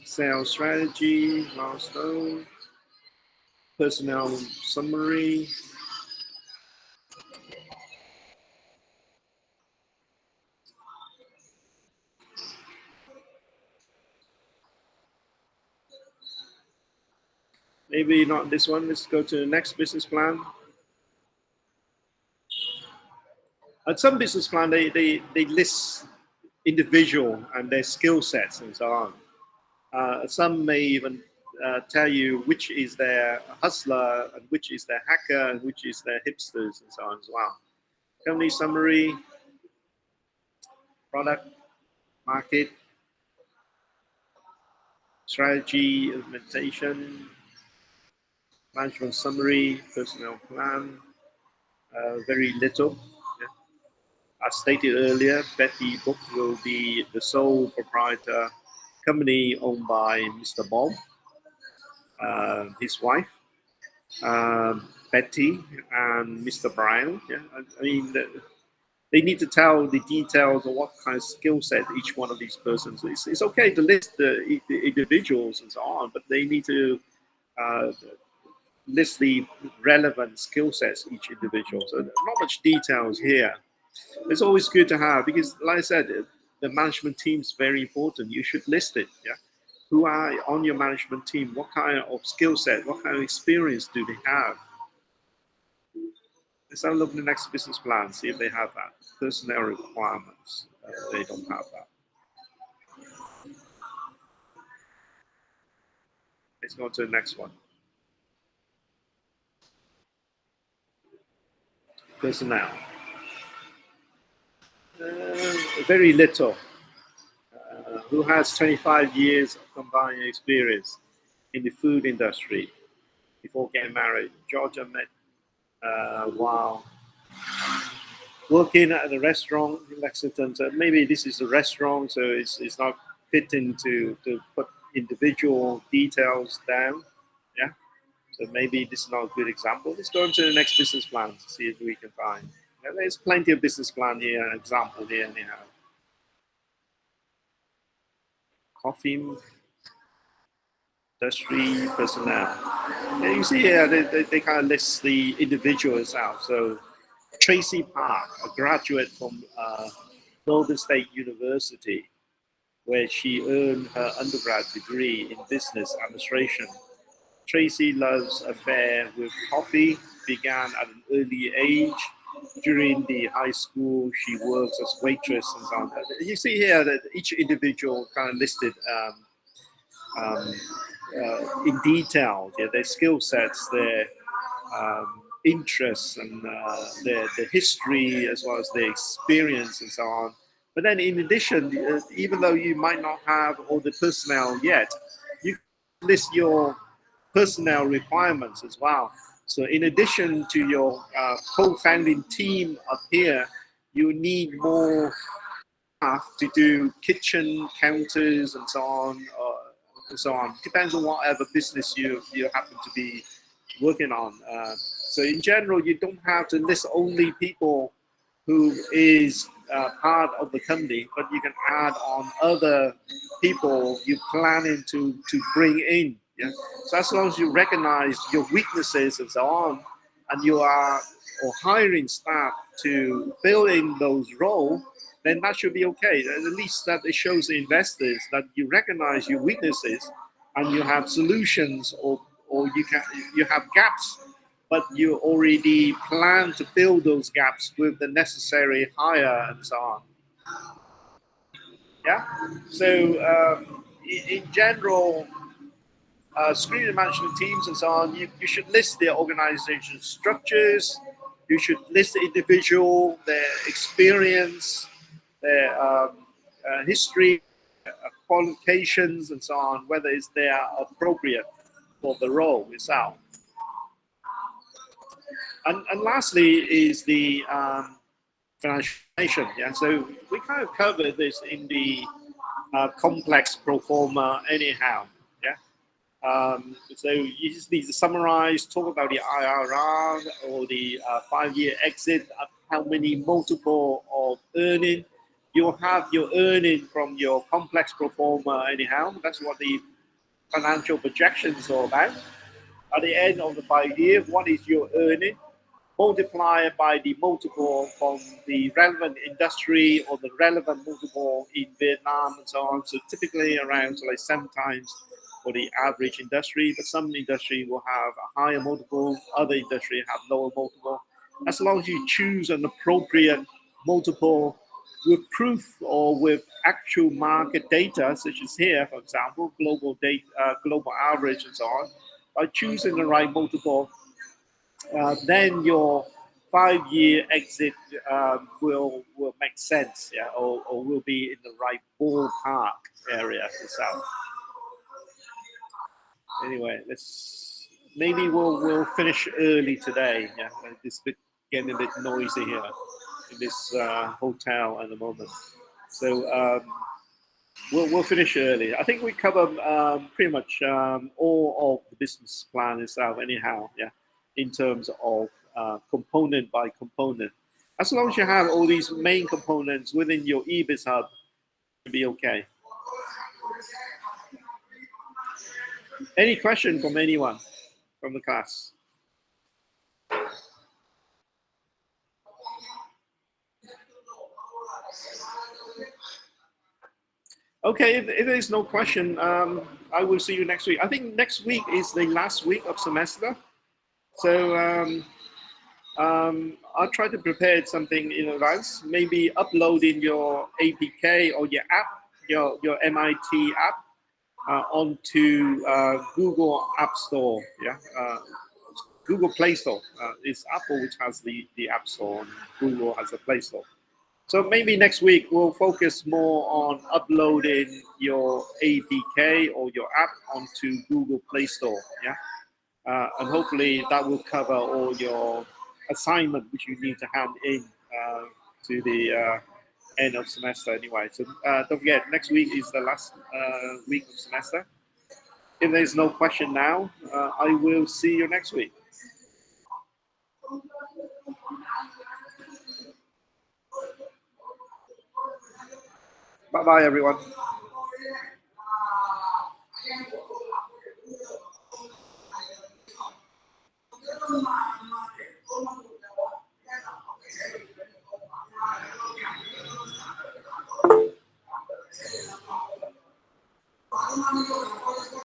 sales strategy, milestone, personnel summary. Maybe not this one. Let's go to the next business plan. At some business plan, they list individual and their skill sets and so on. Some may even tell you which is their hustler and which is their hacker and which is their hipsters and so on as well. Company summary, product, market, strategy, implementation, management summary, personnel plan, very little. Yeah. As stated earlier, Betty Book will be the sole proprietor company owned by Mr. Bob, his wife, Betty, and Mr. Brown. Yeah, I mean, they need to tell the details of what kind of skill set each one of these persons. It's okay to list the individuals and so on, but they need to list the relevant skill sets each individual. So not much details here. It's always good to have because, like I said, the management team is very important. You should list it. Yeah, who are on your management team? What kind of skill set? What kind of experience do they have? Let's have a look at the next business plan. See if they have that. Personnel requirements. They don't have that. Let's go to the next one. Personnel. Very little. Who has 25 years of combined experience in the food industry before getting married? Georgia met while working at a restaurant in Lexington. So maybe this is a restaurant, so it's not fitting to put individual details down. Yeah. So maybe this is not a good example. Let's go into the next business plan to see if we can find. There's plenty of business plan here, example here anyhow. Coffee industry personnel. Yeah, you see here they kind of list the individuals out. So Tracy Park, a graduate from Golden State University, where she earned her undergrad degree in business administration. Tracy loves affair with coffee, began at an early age. During the high school, she works as waitress and so on. You see here that each individual kind of listed in detail, yeah, their skill sets, their interests, and their history, as well as their experience and so on. But then, in addition, even though you might not have all the personnel yet, you can list your personnel requirements as well. So in addition to your co-founding team up here, you need more staff to do kitchen counters and so on, and so on. Depends on whatever business you happen to be working on. So in general, you don't have to list only people who is part of the company, but you can add on other people you're planning to bring in. Yeah. So as long as you recognize your weaknesses and so on, and you are hiring staff to fill in those roles, then that should be okay. At least that it shows the investors that you recognize your weaknesses and you have solutions, or you have gaps, but you already plan to fill those gaps with the necessary hire and so on. Yeah. So in general, screening management teams and so on, you should list their organization structures. You should list the individual, their experience, their history, qualifications, and so on, whether they are appropriate for the role itself. And lastly is the financial information. Yeah, so we kind of covered this in the complex pro forma anyhow. So you just need to summarize, talk about the IRR or the 5-year exit how many multiple of earning. You'll have your earning from your complex pro forma anyhow. That's what the financial projections are about. At the end of the 5 years, what is your earning? Multiply it by the multiple from the relevant industry or the relevant multiple in Vietnam and so on. So typically around like 7 times for the average industry, but some industry will have a higher multiple, other industry have lower multiple. As long as you choose an appropriate multiple with proof or with actual market data, such as here, for example, global data, global average and so on, by choosing the right multiple, then your 5-year exit will make sense, yeah, or will be in the right ballpark area itself. Anyway, maybe we'll finish early today. Yeah, it's getting a bit noisy here in this hotel at the moment, so we'll finish early. I think we cover pretty much all of the business plan itself, anyhow. Yeah, in terms of component by component. As long as you have all these main components within your eBiz hub, it'll be okay. Any question from anyone from the class? Okay, if there's no question, I will see you next week. I think next week is the last week of semester. So I'll try to prepare something in advance, maybe uploading your APK or your app, your MIT app onto Google App Store, yeah, Google Play Store. It's Apple which has the App Store, and Google has the Play Store. So maybe next week we'll focus more on uploading your APK or your app onto Google Play Store, yeah, and hopefully that will cover all your assignment which you need to hand in to the end of semester anyway. So don't forget, next week is the last week of semester. If there's no question now, I will see you next week. Bye-bye, everyone.